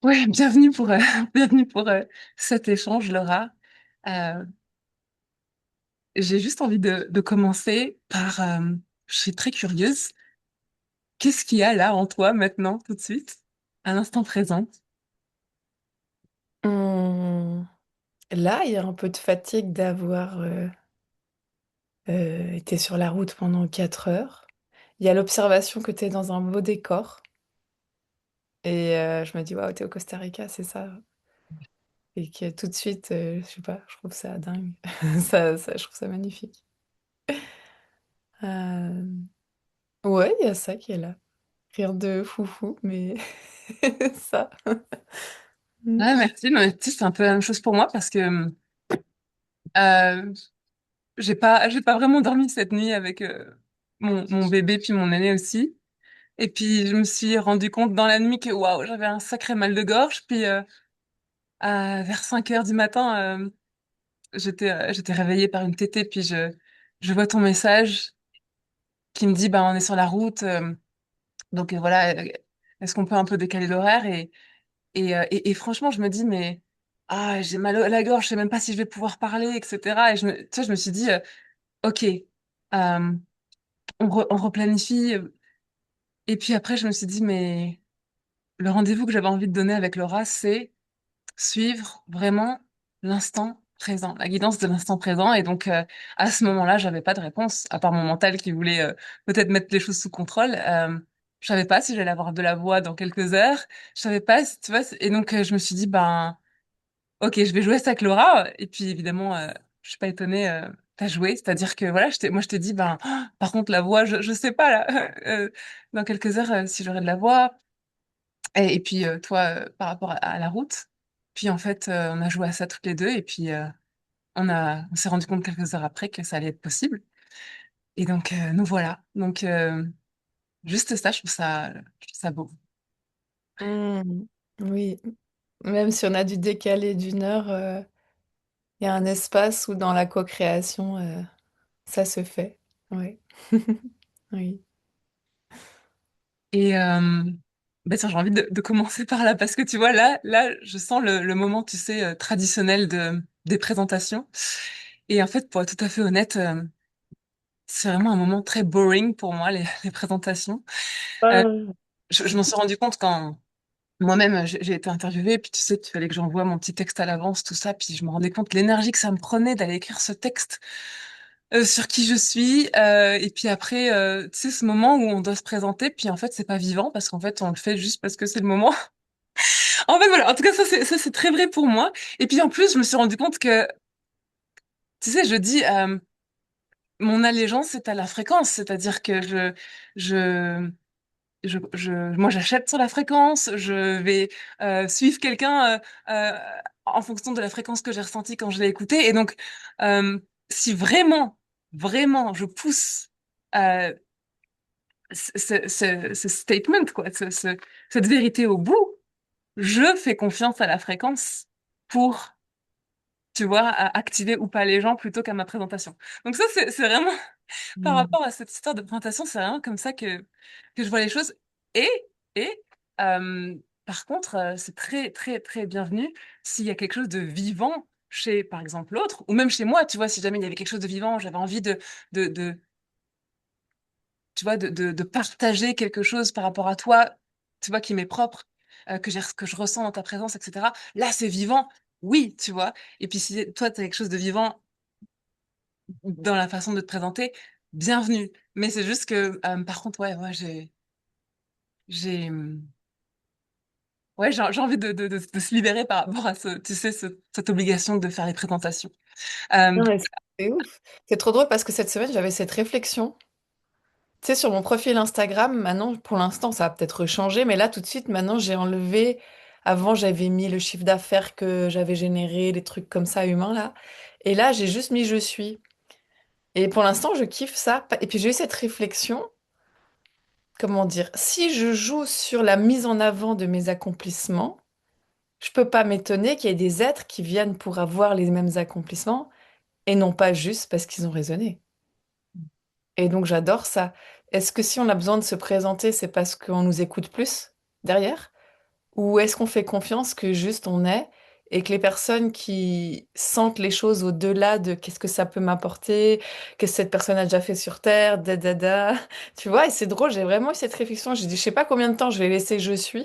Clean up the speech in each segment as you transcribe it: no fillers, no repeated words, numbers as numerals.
Ouais, bienvenue pour, bienvenue pour cet échange, Laura. Euh, j'ai juste envie de commencer par, je suis très curieuse, qu'est-ce qu'il y a là en toi maintenant, tout de suite, à l'instant présent? Hum, Là, il y a un peu de fatigue d'avoir été sur la route pendant 4 heures. Il y a l'observation que tu es dans un beau décor. Et je me dis, waouh, t'es au Costa Rica, c'est ça. Et que tout de suite, je sais pas, je trouve ça dingue. Je trouve ça magnifique. Euh, Ouais, il y a ça qui est là. Rien de foufou, mais ça. Mm. Ah, merci, non, mais tu sais, c'est un peu la même chose pour moi parce que euh, j'ai pas vraiment dormi cette nuit avec mon bébé puis mon aîné aussi. Et puis je me suis rendu compte dans la nuit que waouh, j'avais un sacré mal de gorge. Puis vers 5 heures du matin, j'étais réveillée par une tétée, puis je vois ton message qui me dit, bah, on est sur la route, donc voilà, est-ce qu'on peut un peu décaler l'horaire? Et franchement, je me dis, mais j'ai mal à la gorge, je sais même pas si je vais pouvoir parler, etc. Et tu sais, je me suis dit, ok, on replanifie. Et puis après, je me suis dit, mais le rendez-vous que j'avais envie de donner avec Laura, c'est suivre vraiment l'instant présent, la guidance de l'instant présent. Et donc, à ce moment-là, j'avais pas de réponse, à part mon mental qui voulait peut-être mettre les choses sous contrôle. Je savais pas si j'allais avoir de la voix dans quelques heures. Je savais pas, tu vois. Et donc, je me suis dit, ben, ok, je vais jouer ça avec Laura. Et puis, évidemment, je suis pas étonnée. T'as joué, c'est-à-dire que voilà, moi je t'ai dit, ben, par contre la voix, je sais pas là, dans quelques heures si j'aurai de la voix. Et puis toi, par rapport à la route. Puis en fait, on a joué à ça toutes les deux et puis on s'est rendu compte quelques heures après que ça allait être possible. Et donc nous voilà. Donc juste ça, je trouve ça beau. Mm. Oui, même si on a dû décaler d'une heure, il y a un espace où dans la co-création, ça se fait. Oui. Oui. Et bah tiens, j'ai envie de commencer par là parce que tu vois là, je sens le moment, tu sais, traditionnel des présentations. Et en fait, pour être tout à fait honnête, c'est vraiment un moment très boring pour moi les présentations. Euh, je m'en suis rendu compte quand moi-même, j'ai été interviewée, puis tu sais qu'il fallait que j'envoie mon petit texte à l'avance, tout ça, puis je me rendais compte de l'énergie que ça me prenait d'aller écrire ce texte sur qui je suis, et puis après, tu sais, ce moment où on doit se présenter, puis en fait, c'est pas vivant, parce qu'en fait, on le fait juste parce que c'est le moment. En fait, voilà, en tout cas, ça, c'est très vrai pour moi. Et puis en plus, je me suis rendu compte que, tu sais, je dis, mon allégeance, c'est à la fréquence, c'est-à-dire que je, moi, j'achète sur la fréquence, je vais suivre quelqu'un en fonction de la fréquence que j'ai ressentie quand je l'ai écouté. Et donc, euh, si vraiment, vraiment, je pousse euh, ce statement, quoi, cette vérité au bout, je fais confiance à la fréquence pour, tu vois, activer ou pas les gens plutôt qu'à ma présentation. Donc ça, c'est vraiment par Mm. rapport à cette histoire de présentation, c'est vraiment comme ça que je vois les choses. Et, et par contre, c'est très, très, très bienvenu s'il y a quelque chose de vivant chez, par exemple, l'autre, ou même chez moi, tu vois, si jamais il y avait quelque chose de vivant, j'avais envie de, tu vois, de partager quelque chose par rapport à toi, tu vois, qui m'est propre, que je ressens dans ta présence, etc. Là, c'est vivant, oui, tu vois. Et puis si toi, tu as quelque chose de vivant dans la façon de te présenter, bienvenue. Mais c'est juste que, par contre, ouais, moi, j'ai, j'ai envie de se libérer par rapport à tu sais, cette obligation de faire les présentations. Euh, Non, mais c'est ouf. C'est trop drôle parce que cette semaine, j'avais cette réflexion. Tu sais, sur mon profil Instagram, maintenant, pour l'instant, ça a peut-être changé, mais là, tout de suite, maintenant, j'ai enlevé. Avant, j'avais mis le chiffre d'affaires que j'avais généré, des trucs comme ça, humains, là. Et là, j'ai juste mis je suis. Et pour l'instant, je kiffe ça. Et puis, j'ai eu cette réflexion, comment dire, si je joue sur la mise en avant de mes accomplissements, je peux pas m'étonner qu'il y ait des êtres qui viennent pour avoir les mêmes accomplissements et non pas juste parce qu'ils ont raisonné. Et donc j'adore ça. Est-ce que si on a besoin de se présenter, c'est parce qu'on nous écoute plus derrière? Ou est-ce qu'on fait confiance que juste on est et que les personnes qui sentent les choses au-delà de qu'est-ce que ça peut m'apporter, qu'est-ce que cette personne a déjà fait sur Terre, da. Tu vois, et c'est drôle, j'ai vraiment eu cette réflexion. J'ai dit, je sais pas combien de temps je vais laisser je suis,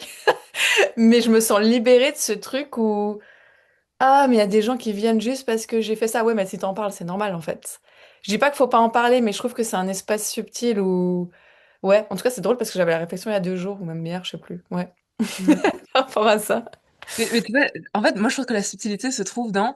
mais je me sens libérée de ce truc où, ah, mais il y a des gens qui viennent juste parce que j'ai fait ça. Ouais, mais si t'en parles, c'est normal en fait. Je dis pas qu'il faut pas en parler, mais je trouve que c'est un espace subtil où, ouais, en tout cas, c'est drôle parce que j'avais la réflexion il y a 2 jours, ou même hier, je sais plus. Ouais, Mm. par rapport à ça. Mais tu vois, en fait, moi, je trouve que la subtilité se trouve dans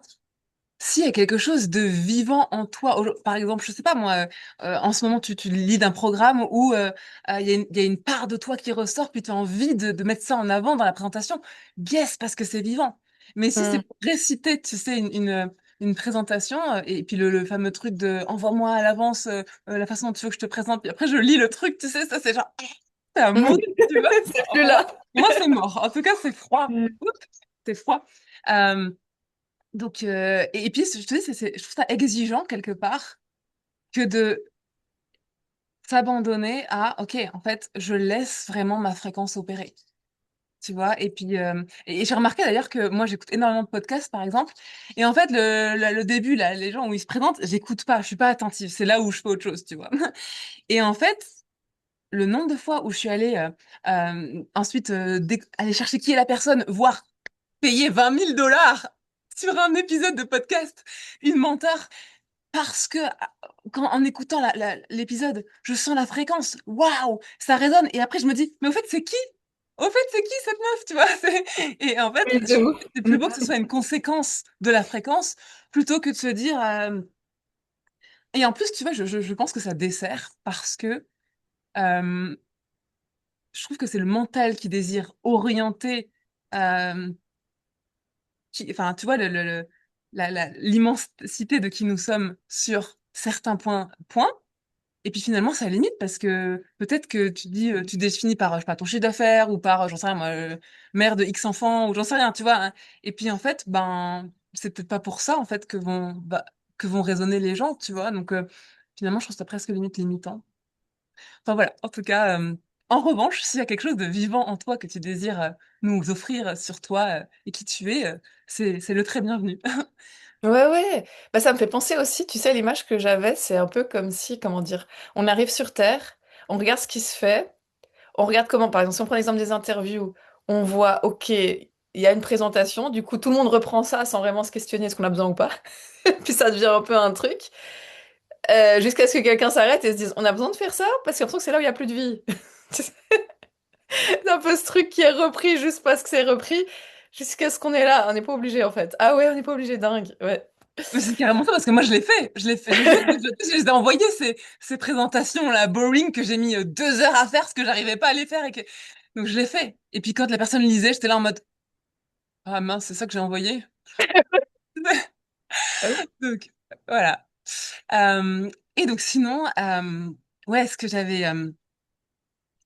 s'il y a quelque chose de vivant en toi. Par exemple, je sais pas moi, en ce moment, tu lis d'un programme où il y a une part de toi qui ressort, puis tu as envie de mettre ça en avant dans la présentation. Yes, parce que c'est vivant. Mais si c'est Hmm. pour réciter, tu sais, une présentation, et puis le fameux truc de envoie-moi à l'avance la façon dont tu veux que je te présente, puis après je lis le truc, tu sais, ça c'est genre, c'est un Oui, monde, tu vois. c'est plus Voilà. là. Pour moi, c'est mort. En tout cas, c'est froid. Mm. Oups, c'est froid. Euh, donc, et puis, je te dis, je trouve ça exigeant quelque part que de s'abandonner à, OK, en fait, je laisse vraiment ma fréquence opérer. Tu vois? Et puis, et j'ai remarqué d'ailleurs que moi, j'écoute énormément de podcasts, par exemple. Et en fait, le début, là, les gens où ils se présentent, j'écoute pas, je suis pas attentive. C'est là où je fais autre chose, tu vois? Et en fait, le nombre de fois où je suis allée ensuite aller chercher qui est la personne, voir payer 20 000 $ sur un épisode de podcast, une mentor, parce que en écoutant l'épisode, je sens la fréquence. Waouh, ça résonne. Et après, je me dis, mais au fait, c'est qui? Au fait, c'est qui cette meuf, tu vois? Et en fait, Oui, je de trouve ouf. que c'est plus Mm. beau que ce soit une conséquence de la fréquence plutôt que de se dire. Et en plus, tu vois, je pense que ça dessert parce que euh, je trouve que c'est le mental qui désire orienter, euh, enfin, tu vois, l'immensité de qui nous sommes sur certains points. Et puis finalement, ça limite parce que peut-être que tu dis, tu définis par, je sais pas, ton chiffre d'affaires ou par, j'en sais rien, moi, mère de X enfants ou j'en sais rien, tu vois, hein. Et puis en fait, ben, c'est peut-être pas pour ça, en fait, que vont raisonner les gens, tu vois. Donc finalement, je trouve ça presque limite limitant. Enfin voilà, en tout cas, en revanche, s'il y a quelque chose de vivant en toi que tu désires nous offrir sur toi et qui tu es, c'est le très bienvenu. Ouais, ouais. Bah, ça me fait penser aussi, tu sais, l'image que j'avais, c'est un peu comme si, comment dire, on arrive sur Terre, on regarde ce qui se fait, on regarde comment, par exemple, si on prend l'exemple des interviews, on voit, ok, il y a une présentation, du coup, tout le monde reprend ça sans vraiment se questionner est-ce qu'on a besoin ou pas. Puis ça devient un peu un truc, jusqu'à ce que quelqu'un s'arrête et se dise, on a besoin de faire ça? Parce que j'ai l'impression que c'est là où il n'y a plus de vie. C'est un peu ce truc qui est repris juste parce que c'est repris, jusqu'à ce qu'on est là. On n'est pas obligé, en fait. Ah ouais, on n'est pas obligé, dingue. Ouais. Mais c'est carrément ça parce que moi je l'ai fait, j'ai fait, je les ai envoyé ces présentations là boring que j'ai mis 2 heures à faire parce que j'arrivais pas à les faire donc je l'ai fait. Et puis quand la personne lisait, j'étais là en mode ah mince, c'est ça que j'ai envoyé. Ah oui. Donc voilà. Et donc sinon, ouais, ce que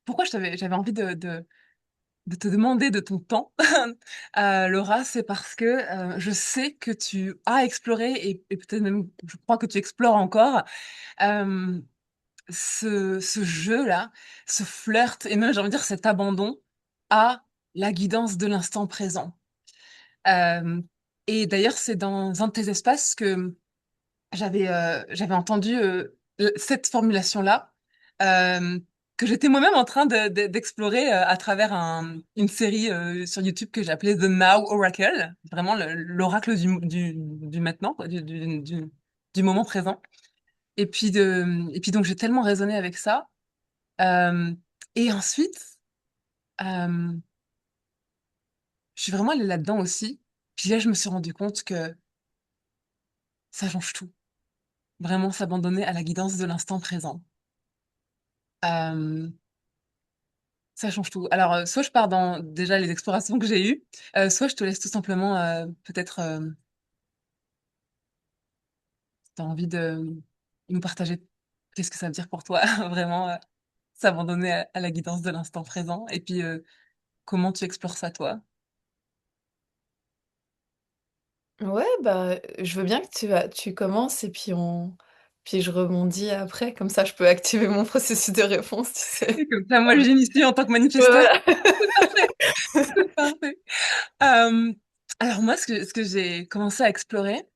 pourquoi j'avais envie de te demander de ton temps, Laura, c'est parce que je sais que tu as exploré et peut-être même, je crois que tu explores encore euh, ce jeu-là, ce flirt et même, j'ai envie de dire, cet abandon à la guidance de l'instant présent. Euh, et d'ailleurs, c'est dans un de tes espaces que j'avais entendu cette formulation-là, euh, que j'étais moi-même en train d'explorer à travers une série sur YouTube que j'appelais The Now Oracle, vraiment l'oracle du maintenant, quoi, du moment présent. Et puis donc j'ai tellement raisonné avec ça. Euh, et ensuite, euh, je suis vraiment allée là-dedans aussi. Puis là, je me suis rendu compte que ça change tout. Vraiment s'abandonner à la guidance de l'instant présent. Euh, Ça change tout. Alors, soit je pars dans déjà les explorations que j'ai eues, soit je te laisse tout simplement, peut-être, si tu as envie de nous partager qu'est-ce que ça veut dire pour toi, vraiment, s'abandonner à la guidance de l'instant présent, et puis comment tu explores ça, toi. Ouais, bah, je veux bien que tu commences et puis je rebondis après, comme ça je peux activer mon processus de réponse, tu sais. Et comme ça, moi, j'initie en tant que Ouais, manifesteur. voilà. C'est parfait, c'est parfait. Euh, alors moi, ce que j'ai commencé à explorer,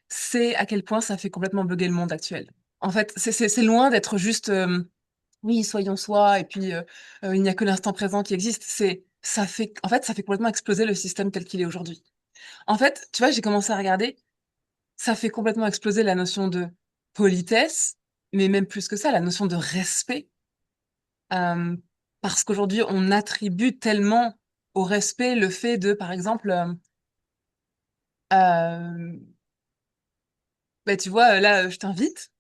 c'est à quel point ça fait complètement bugger le monde actuel. En fait, c'est loin d'être juste, oui, soyons soi, et puis il n'y a que l'instant présent qui existe. En fait, ça fait complètement exploser le système tel qu'il est aujourd'hui. En fait, tu vois, j'ai commencé à regarder, ça fait complètement exploser la notion de politesse, mais même plus que ça, la notion de respect, euh, parce qu'aujourd'hui, on attribue tellement au respect le fait de, par exemple, euh, bah, tu vois, là, je t'invite.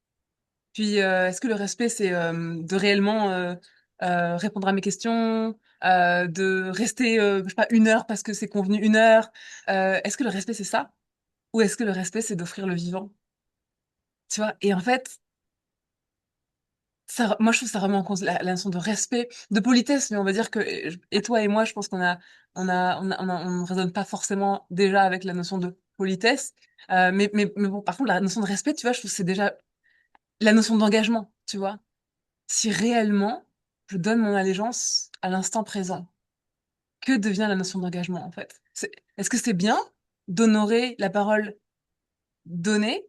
Puis, est-ce que le respect, c'est de réellement répondre à mes questions, de rester, je sais pas, 1 heure parce que c'est convenu 1 heure? Est-ce que le respect, c'est ça? Ou est-ce que le respect, c'est d'offrir le vivant? Tu vois? Et en fait, moi, je trouve que ça remet en cause la notion de respect, de politesse, mais on va dire que, et toi et moi, je pense on ne raisonne pas forcément déjà avec la notion de politesse. Mais bon, par contre, la notion de respect, tu vois, je trouve que c'est déjà la notion d'engagement, tu vois? Si réellement je donne mon allégeance à l'instant présent, que devient la notion d'engagement en fait? Est-ce que c'est bien d'honorer la parole donnée?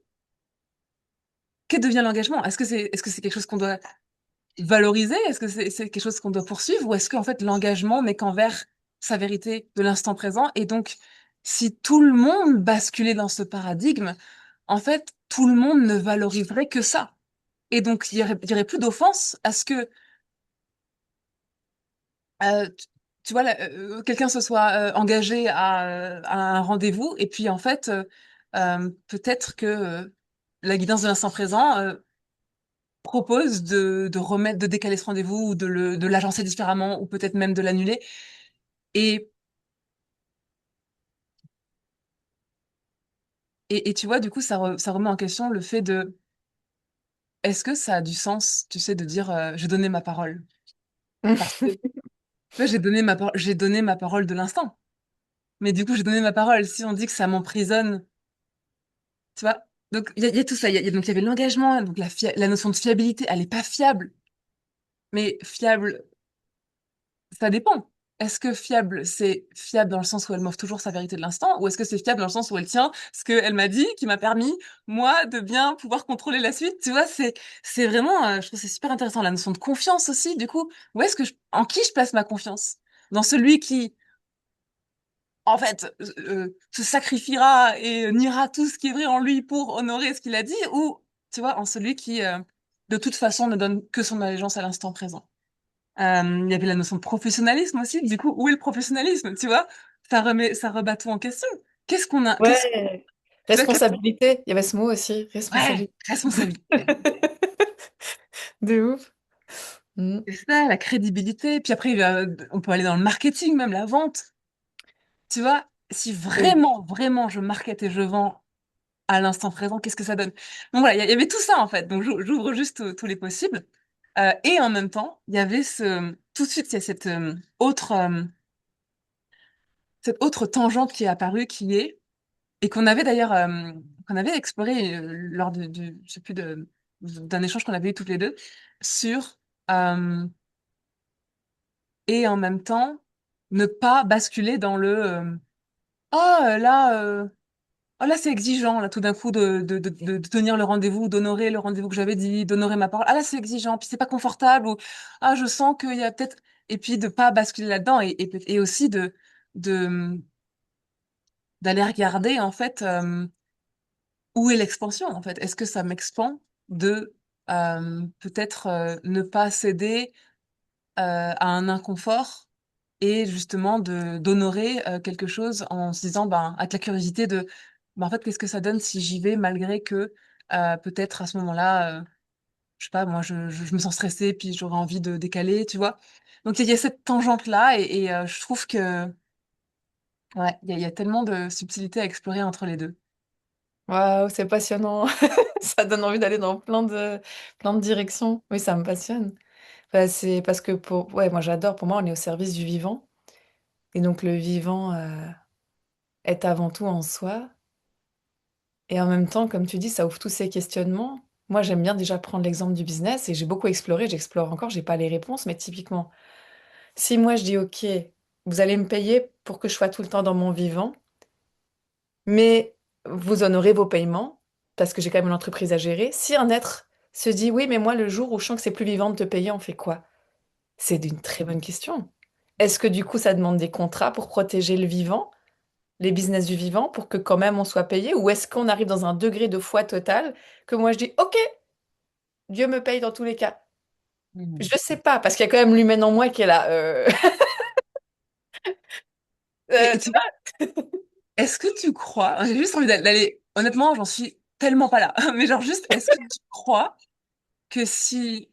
Que devient l'engagement? Est-ce que c'est quelque chose qu'on doit valoriser? Est-ce que c'est quelque chose qu'on doit poursuivre? Ou est-ce qu'en fait l'engagement n'est qu'envers sa vérité de l'instant présent? Et donc, si tout le monde basculait dans ce paradigme, en fait, tout le monde ne valoriserait que ça. Et donc, il y aurait plus d'offense à ce que tu vois, quelqu'un se soit engagé à un rendez-vous et puis en fait, peut-être que la guidance de l'instant présent propose de décaler ce rendez-vous ou de l'agencer différemment ou peut-être même de l'annuler. Et, et tu vois, du coup, ça remet en question le fait de, est-ce que ça a du sens, tu sais, de dire j'ai donné ma parole? Parce que tu vois, j'ai donné ma parole de l'instant. Mais du coup, j'ai donné ma parole. Si on dit que ça m'emprisonne, tu vois? Donc, il y a tout ça. Donc, il y avait l'engagement, donc la notion de fiabilité, elle est pas fiable. Mais fiable, ça dépend. Est-ce que fiable, c'est fiable dans le sens où elle m'offre toujours sa vérité de l'instant, ou est-ce que c'est fiable dans le sens où elle tient ce qu'elle m'a dit, qui m'a permis, moi, de bien pouvoir contrôler la suite? Tu vois, c'est vraiment, je trouve que c'est super intéressant. La notion de confiance aussi, du coup, en qui je place ma confiance? Dans celui qui, en fait, se sacrifiera et niera tout ce qui est vrai en lui pour honorer ce qu'il a dit, ou, tu vois, en celui qui, de toute façon, ne donne que son allégeance à l'instant présent. Il y avait la notion de professionnalisme aussi. Du coup, où est le professionnalisme, tu vois? Ça rebat tout en question. Qu'est-ce qu'on a, qu'est-ce, Ouais. tu vois, Responsabilité, il y avait ce mot aussi, ouais, responsabilité. responsabilité. De ouf. Mm. C'est ça, la crédibilité. Puis après, on peut aller dans le marketing, même la vente. Tu vois, si Oui. vraiment, vraiment, je markete et je vends à l'instant présent, qu'est-ce que ça donne? Donc voilà, il y avait tout ça en fait. Donc j'ouvre juste tous les possibles. Et en même temps, il y avait tout de suite, il y a cette autre tangente qui est apparue, qui est, et qu'on avait d'ailleurs, qu'on avait exploré lors je sais plus d'un échange qu'on avait eu toutes les deux, sur, euh, et en même temps, ne pas basculer dans oh oh là c'est exigeant là tout d'un coup de tenir le rendez-vous, d'honorer le rendez-vous que j'avais dit, d'honorer ma parole. Ah là c'est exigeant, puis c'est pas confortable ou ah je sens qu'il y a peut-être et puis de pas basculer là-dedans et aussi de d'aller regarder en fait où est l'expansion en fait. Est-ce que ça m'expand de peut-être ne pas céder à un inconfort et justement de d'honorer quelque chose en se disant ben avec la curiosité de ben, en fait qu'est-ce que ça donne si j'y vais malgré que peut-être à ce moment-là je sais pas moi je me sens stressée puis j'aurais envie de décaler tu vois donc il y a cette tangente là et je trouve que ouais il y a tellement de subtilités à explorer entre les deux. Waouh, c'est passionnant. Ça donne envie d'aller dans plein de directions. Oui, ça me passionne. Bah, c'est parce que ouais, moi j'adore. Pour moi, on est au service du vivant. Et donc le vivant est avant tout en soi. Et en même temps, comme tu dis, ça ouvre tous ces questionnements. Moi, j'aime bien déjà prendre l'exemple du business et j'ai beaucoup exploré, j'explore encore, j'ai pas les réponses, mais typiquement, si moi je dis OK. vous allez me payer pour que je sois tout le temps dans mon vivant, mais vous honorez vos paiements, parce que j'ai quand même une entreprise à gérer. Si un être se dit, oui, mais moi, le jour où je sens que c'est plus vivant de te payer, on fait quoi? C'est une très bonne question. Est-ce que du coup, ça demande des contrats pour protéger le vivant, les business du vivant, pour que quand même on soit payé? Ou est-ce qu'on arrive dans un degré de foi total que moi je dis, OK, Dieu me paye dans tous les cas? Je Mhm. sais pas, parce qu'il y a quand même l'humaine en moi qui est là. Et Tu tu vois, est-ce que tu crois, j'ai juste envie d'aller, honnêtement, j'en suis tellement pas là, mais genre juste, est-ce que tu crois que si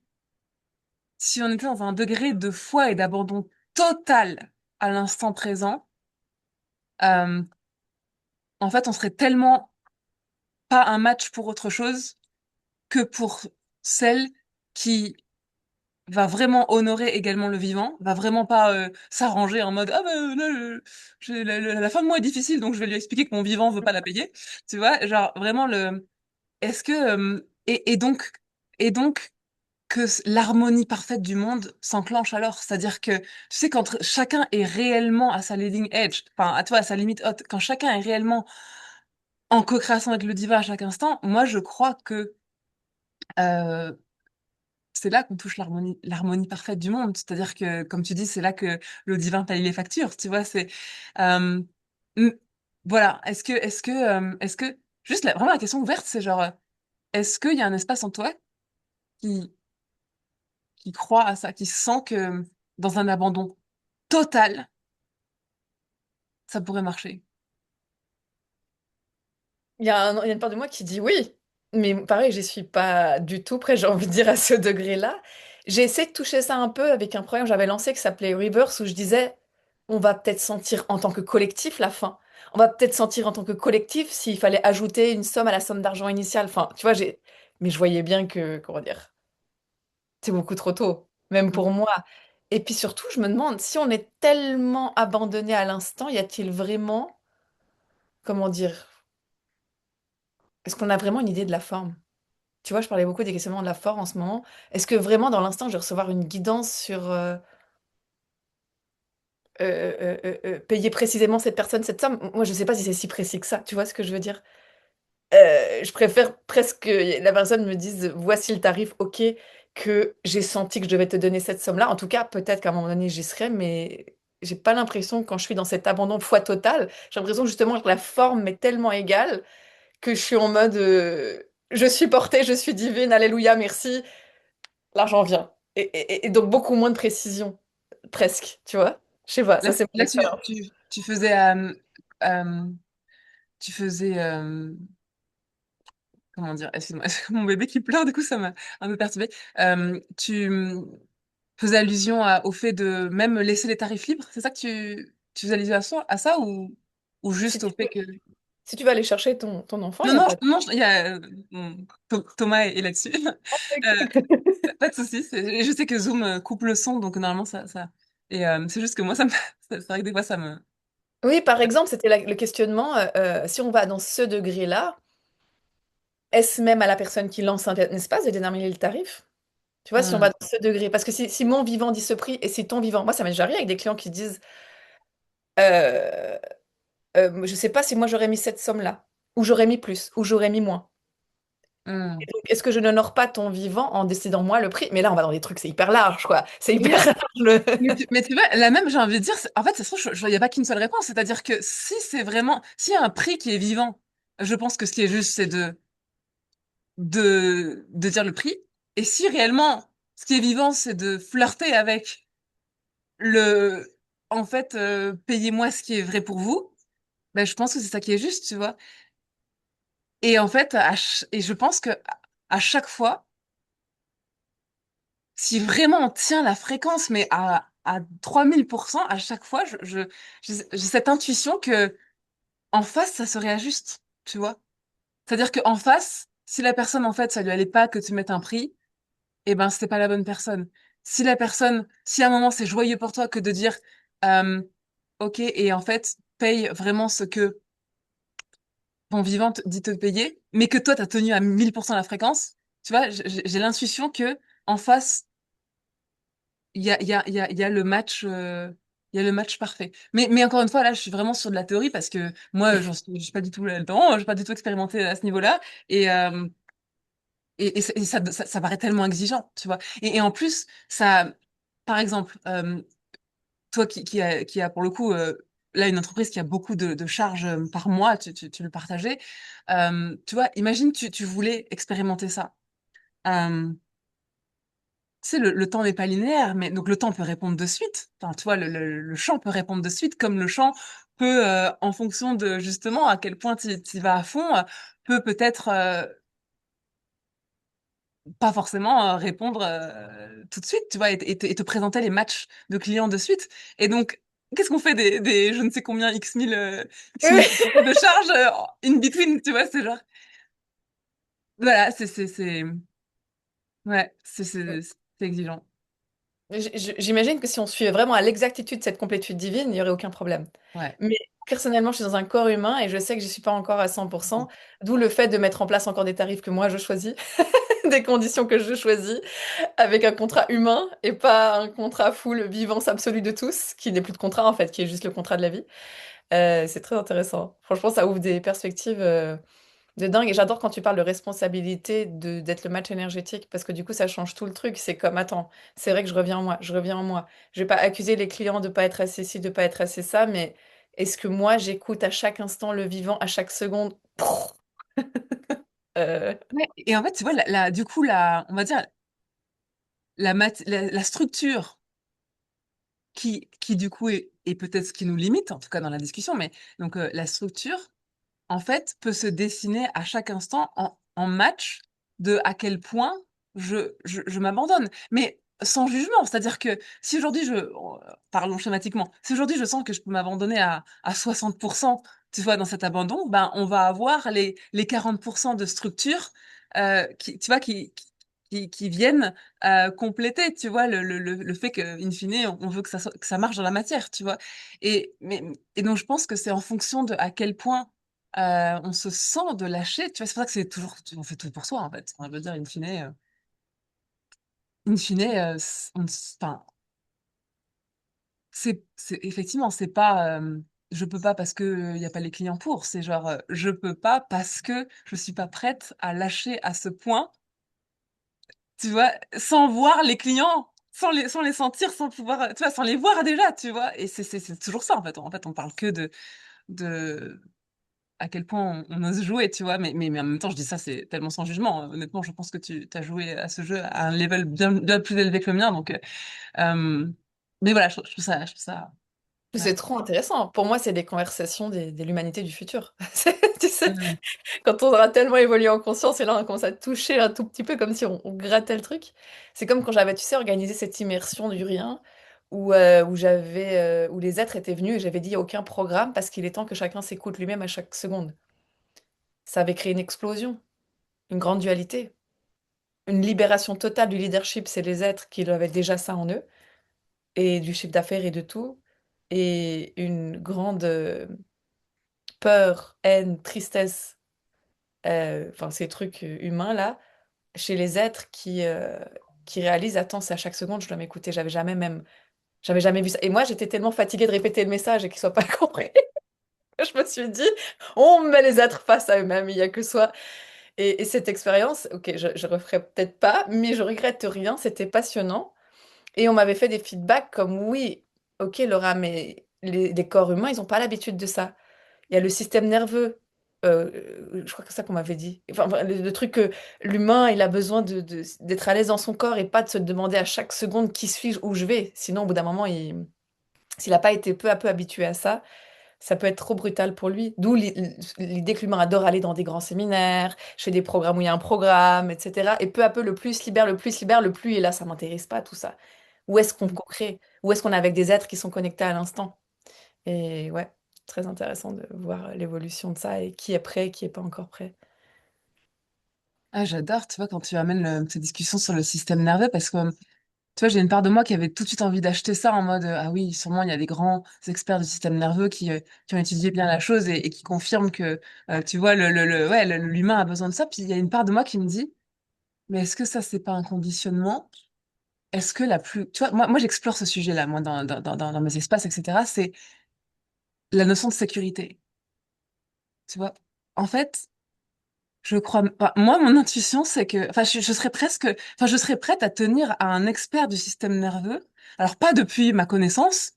on était dans un degré de foi et d'abandon total à l'instant présent, euh, en fait, on serait tellement pas un match pour autre chose que pour celle qui va vraiment honorer également le vivant, va vraiment pas s'arranger en mode ah bah là la fin de mois est difficile donc je vais lui expliquer que mon vivant veut pas la payer, tu vois, genre vraiment le est-ce que et donc que l'harmonie parfaite du monde s'enclenche alors, c'est-à-dire que tu sais quand chacun est réellement à sa leading edge, enfin à toi à sa limite haute, quand chacun est réellement en co-création avec le divin à chaque instant, moi je crois que euh, c'est là qu'on touche l'harmonie parfaite du monde. C'est-à-dire que, comme tu dis, c'est là que le divin paye les factures. Tu vois, c'est euh, mm, voilà. Est-ce que, juste vraiment la question ouverte, c'est genre, est-ce qu'il y a un espace en toi qui qui croit à ça, qui sent que dans un abandon total, ça pourrait marcher. il y a une part de moi qui dit oui, mais pareil, j'y suis pas du tout près, j'ai envie de dire, à ce degré-là. J'ai essayé de toucher ça un peu avec un programme que j'avais lancé qui s'appelait Reverse, où je disais, on va peut-être sentir en tant que collectif la fin. On va peut-être sentir en tant que collectif s'il fallait ajouter une somme à la somme d'argent initiale. Enfin, tu vois, mais je voyais bien que, comment dire, c'est beaucoup trop tôt, même pour Mm. moi. Et puis surtout, je me demande, si on est tellement abandonné à l'instant, y a-t-il vraiment, comment dire, est-ce qu'on a vraiment une idée de la forme? Tu vois, je parlais beaucoup des questionnements de la forme en ce moment. Est-ce que vraiment, dans l'instant, je vais recevoir une guidance sur payer précisément cette personne cette somme? Moi, je sais pas si c'est si précis que ça. Tu vois ce que je veux dire? Je préfère presque que la personne me dise, voici le tarif, ok, que j'ai senti que je devais te donner cette somme-là. En tout cas, peut-être qu'à un moment donné, j'y serai, mais j'ai pas l'impression, quand je suis dans cet abandon de foi total, j'ai l'impression justement que la forme m'est tellement égale que je suis en mode, je suis portée, je suis divine, alléluia, merci. L'argent vient. Et donc beaucoup moins de précision, presque, tu vois? Je sais pas, ça Là, c'est mon là expérience. tu faisais euh, tu faisais comment dire, excuse-moi, c'est mon bébé qui pleure, du coup ça m'a un peu perturbée. Tu faisais allusion au fait de même laisser les tarifs libres, c'est ça que tu faisais allusion à ça ou Si juste au tu fait veux, que... si tu veux aller chercher ton enfant, il Non, n'y a non, pas de... non, il y a, Thomas est là-dessus. Euh, pas de souci, je sais que Zoom coupe le son, donc normalement et c'est juste que moi, c'est vrai que des fois ça me... Oui, par exemple, c'était le questionnement, si on va dans ce degré-là, est-ce même à la personne qui lance un espace de déterminer le tarif? Tu vois, si on va Hmm, dans ce degré. Parce que si mon vivant dit ce prix et si ton vivant... Moi, ça m'est déjà arrivé avec des clients qui disent, euh, je sais pas si moi j'aurais mis cette somme-là, ou j'aurais mis plus, ou j'aurais mis moins. hmm. Donc, est-ce que je n'honore pas ton vivant en décidant moi le prix? Mais là, on va dans des trucs, c'est hyper large, quoi. C'est Oui, hyper large. mais tu vois, la même, j'ai envie de dire, en fait, ça se trouve, il n'y a pas qu'une seule réponse. C'est-à-dire que si c'est vraiment, s'il y a un prix qui est vivant, je pense que ce qui est juste, c'est de dire le prix. Et si réellement, ce qui est vivant, c'est de flirter avec le, en fait, payez-moi ce qui est vrai pour vous, ben, je pense que c'est ça qui est juste, tu vois. Et en fait, et je pense que à chaque fois, si vraiment on tient la fréquence, mais à 3000%, à chaque fois, j'ai cette intuition que en face, ça se réajuste, tu vois. C'est-à-dire qu'en face, si la personne, en fait, ça lui allait pas que tu mettes un prix, eh ben, c'était pas la bonne personne. Si à un moment c'est joyeux pour toi que de dire, euh, ok, et en fait, paye vraiment ce que ton vivant dit te payer, mais que toi, t'as tenu à 1000% la fréquence, tu vois, j'ai l'intuition que en face, il y a le match, il y a le match parfait. Mais encore une fois, là, je suis vraiment sur de la théorie parce que moi, je suis pas du tout là-dedans, je suis pas du tout expérimentée à ce niveau-là. Et, ça paraît tellement exigeant, tu vois. Et en plus, ça, par exemple, toi qui a pour le coup, là, une entreprise qui a beaucoup de charges par mois, tu le partageais. Tu vois, imagine, tu voulais expérimenter ça. Euh, Tu sais, le temps n'est pas linéaire, mais donc le temps peut répondre de suite. Enfin, tu vois, le champ peut répondre de suite, comme le champ peut, en fonction de justement à quel point tu vas à fond, peut peut-être pas forcément répondre tout de suite, tu vois, et te présenter les matchs de clients de suite. Et donc, qu'est-ce qu'on fait des je ne sais combien X mille de charges in between, tu vois, c'est genre, voilà, ouais, c'est exigeant. J'imagine que si on suivait vraiment à l'exactitude cette complétude divine, il n'y aurait aucun problème. Ouais. Mais personnellement, je suis dans un corps humain et je sais que je ne suis pas encore à 100%, d'où le fait de mettre en place encore des tarifs que moi je choisis, des conditions que je choisis, avec un contrat humain et pas un contrat full vivance absolue de tous, qui n'est plus de contrat en fait, qui est juste le contrat de la vie. C'est très intéressant. Franchement, ça ouvre des perspectives de dingue. Et j'adore quand tu parles de responsabilité, d'être le match énergétique, parce que du coup, ça change tout le truc. C'est comme, attends, c'est vrai que je reviens en moi, je reviens en moi. Je vais pas accuser les clients de pas être assez ci, de pas être assez ça, mais est-ce que moi, j'écoute à chaque instant le vivant, à chaque seconde? Euh, Ouais, et en fait, tu vois, du coup, on va dire, la structure qui du coup est peut-être ce qui nous limite, en tout cas dans la discussion, mais donc la structure, en fait, peut se dessiner à chaque instant en match de à quel point je m'abandonne. Mais sans jugement, c'est-à-dire que si aujourd'hui parlons schématiquement, si aujourd'hui je sens que je peux m'abandonner à 60%, tu vois, dans cet abandon, ben, on va avoir les 40% de structure, tu vois, qui viennent compléter, tu vois, le fait que, in fine, on veut que ça marche dans la matière, tu vois. Et donc, je pense que c'est en fonction de à quel point on se sent de lâcher, tu vois, c'est pour ça que c'est toujours, on fait tout pour soi, en fait. On veut dire, in fine, enfin, effectivement, c'est pas, je peux pas parce que il y a pas les clients pour, c'est genre, je peux pas parce que je suis pas prête à lâcher à ce point, tu vois, sans voir les clients, sans les sentir, sans pouvoir, tu vois, sans les voir déjà, tu vois, et c'est toujours ça, en fait. En fait, on parle que de, à quel point on ose jouer, tu vois. Mais en même temps, je dis ça, c'est tellement sans jugement. Honnêtement, je pense que tu as joué à ce jeu à un level bien plus élevé que le mien. Donc, euh, mais voilà, je trouve ça, ouais. c'est trop intéressant. Pour moi, c'est des conversations de l'humanité du futur. Tu sais, Mm. quand on aura tellement évolué en conscience et là on commence à toucher un tout petit peu comme si on grattait le truc. C'est comme quand j'avais, tu sais, organisé cette immersion du rien où les êtres étaient venus et j'avais dit il n'y a aucun programme parce qu'il est temps que chacun s'écoute lui-même à chaque seconde. Ça avait créé une explosion, une grande dualité, une libération totale du leadership, c'est les êtres qui avaient déjà ça en eux, et du chiffre d'affaires et de tout, et une grande peur, haine, tristesse, enfin ces trucs humains là chez les êtres qui réalisent, attends, c'est à chaque seconde, je dois m'écouter. J'avais jamais vu ça. Et moi, j'étais tellement fatiguée de répéter le message et qu'il soit pas compris. Je me suis dit, on met les êtres face à eux-mêmes, il y a que soi. Et cette expérience, ok, je referai peut-être pas, mais je regrette rien, c'était passionnant. Et on m'avait fait des feedbacks comme, oui, ok, Laura, mais les corps humains, ils n'ont pas l'habitude de ça. Il y a le système nerveux. Je crois que c'est ça qu'on m'avait dit. Enfin, le truc que l'humain, il a besoin d'être à l'aise dans son corps et pas de se demander à chaque seconde qui suis-je, où je vais. Sinon, au bout d'un moment, s'il n'a pas été peu à peu habitué à ça, ça peut être trop brutal pour lui. D'où l'idée que l'humain adore aller dans des grands séminaires, chez des programmes où il y a un programme, etc. Et peu à peu, le plus libère, le plus libère, le plus, et là, ça m'intéresse pas, tout ça. Où est-ce qu'on co-crée? Où est-ce qu'on est avec des êtres qui sont connectés à l'instant? Et ouais, très intéressant de voir l'évolution de ça et qui est prêt, qui est pas encore prêt. Ah, j'adore, tu vois, quand tu amènes ces discussions sur le système nerveux, parce que, tu vois, j'ai une part de moi qui avait tout de suite envie d'acheter ça en mode, ah oui, sûrement, il y a des grands experts du système nerveux qui ont étudié bien la chose et qui confirment que, tu vois, ouais, l'humain a besoin de ça. Puis il y a une part de moi qui me dit, mais est-ce que ça, c'est pas un conditionnement? est-ce que la plus, tu vois, moi j'explore ce sujet-là, moi, dans mes espaces, etc. C'est la notion de sécurité, tu vois. En fait, je crois, enfin, moi, mon intuition, c'est que, enfin, je serais presque, enfin, je serais prête à tenir à un expert du système nerveux. Alors, pas depuis ma connaissance,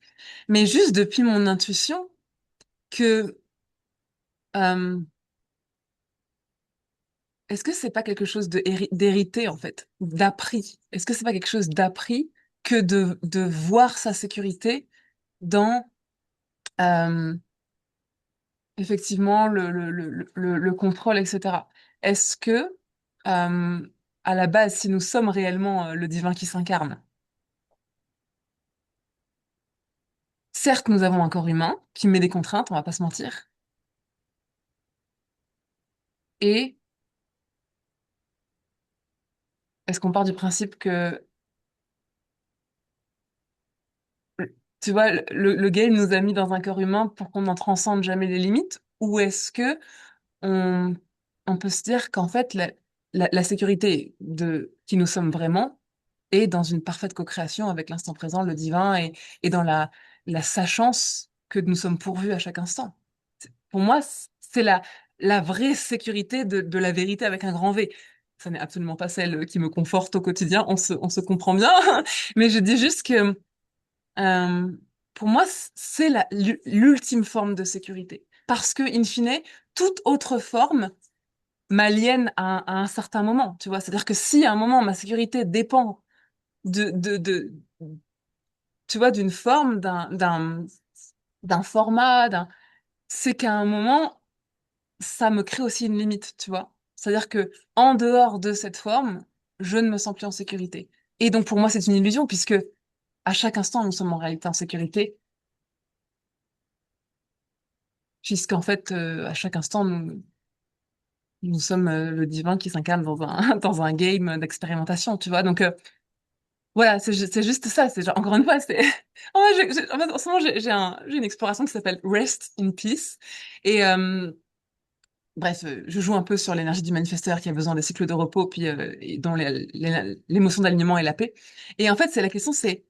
mais juste depuis mon intuition que, euh, est-ce que c'est pas quelque chose d'hérité, en fait, d'appris? Est-ce que c'est pas quelque chose d'appris que de voir sa sécurité dans, euh, effectivement, le contrôle, etc. Est-ce que, euh, à la base, si nous sommes réellement le divin qui s'incarne, certes, nous avons un corps humain qui met des contraintes, on va pas se mentir, et est-ce qu'on part du principe que, tu vois, le game nous a mis dans un corps humain pour qu'on n'en transcende jamais les limites, ou est-ce que on, on peut se dire qu'en fait, la sécurité de qui nous sommes vraiment est dans une parfaite co-création avec l'instant présent, le divin, et dans la sachance que nous sommes pourvus à chaque instant. Pour moi, c'est la vraie sécurité de la vérité avec un grand V. Ça n'est absolument pas celle qui me conforte au quotidien, on se comprend bien, mais je dis juste que euh, pour moi, c'est l'ultime forme de sécurité. Parce que, in fine, toute autre forme m'aliène à un certain moment, tu vois. C'est-à-dire que si à un moment ma sécurité dépend de tu vois, d'une forme, d'un format, c'est qu'à un moment, ça me crée aussi une limite, tu vois. C'est-à-dire que en dehors de cette forme, je ne me sens plus en sécurité. Et donc pour moi, c'est une illusion puisque à chaque instant, nous sommes en réalité en sécurité, puisqu'en fait, à chaque instant, nous sommes le divin qui s'incarne dans un, dans un game d'expérimentation, tu vois. Donc voilà, c'est juste ça. C'est genre, encore une fois, c'est. En fait, en fait, en ce moment, j'ai une exploration qui s'appelle Rest in Peace. Et bref, je joue un peu sur l'énergie du manifesteur qui a besoin des cycles de repos, puis et dont l'émotion d'alignement et la paix. Et en fait, c'est la question, c'est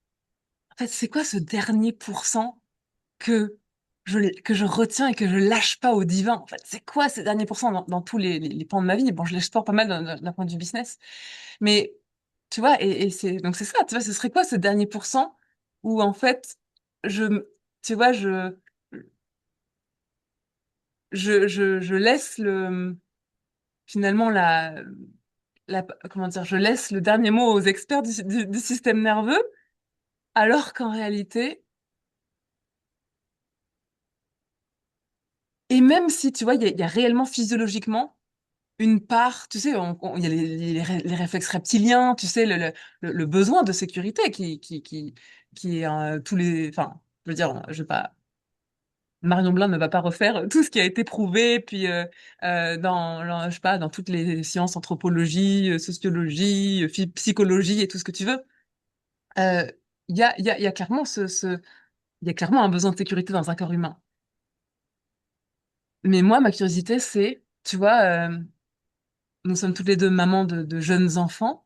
en fait, c'est quoi ce dernier pourcent que que je retiens et que je lâche pas au divin? En fait, c'est quoi ce dernier pourcent dans tous les pans de ma vie? Bon, je l'explore pas mal d'un point de vue business. Mais tu vois, et c'est donc c'est ça, tu vois, ce serait quoi ce dernier pourcent où en fait je tu vois, je laisse le finalement la comment dire, je laisse le dernier mot aux experts du système nerveux, alors qu'en réalité, et même si tu vois, il y a réellement physiologiquement une part, tu sais, il y a les réflexes reptiliens, tu sais, le besoin de sécurité qui est tous les, enfin, je veux dire, je vais pas, Marion Blin ne va pas refaire tout ce qui a été prouvé, puis je sais pas, dans toutes les sciences, anthropologie, sociologie, psychologie et tout ce que tu veux. Euh, il y a clairement il y a clairement un besoin de sécurité dans un corps humain. Mais moi, ma curiosité, c'est, tu vois, nous sommes toutes les deux mamans de jeunes enfants.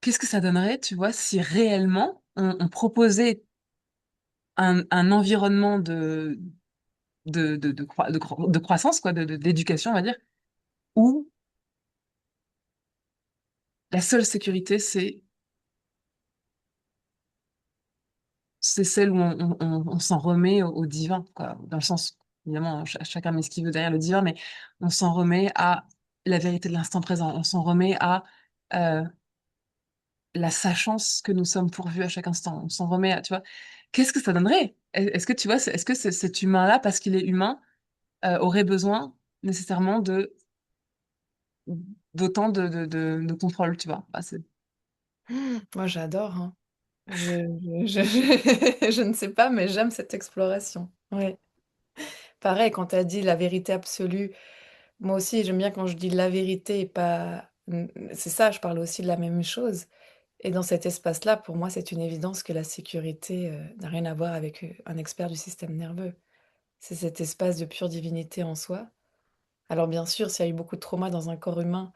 Qu'est-ce que ça donnerait, tu vois, si réellement on proposait un environnement de croissance, quoi, d'éducation, on va dire, où la seule sécurité, c'est celle où on s'en remet au divin, quoi, dans le sens, évidemment, chacun met ce qu'il veut derrière le divin, mais on s'en remet à la vérité de l'instant présent, on s'en remet à euh, la sachance que nous sommes pourvus à chaque instant, on s'en remet à, tu vois, qu'est-ce que ça donnerait? Est-ce que tu vois, est-ce que cet humain-là, parce qu'il est humain, aurait besoin nécessairement de d'autant de contrôle, tu vois? Bah, Moi, j'adore, hein. Je ne sais pas, mais j'aime cette exploration. Ouais. Pareil, quand tu as dit la vérité absolue, moi aussi, j'aime bien quand je dis la vérité et pas... C'est ça, je parle aussi de la même chose. Et dans cet espace-là, pour moi, c'est une évidence que la sécurité n'a rien à voir avec un expert du système nerveux. C'est cet espace de pure divinité en soi. Alors bien sûr, s'il y a eu beaucoup de trauma dans un corps humain,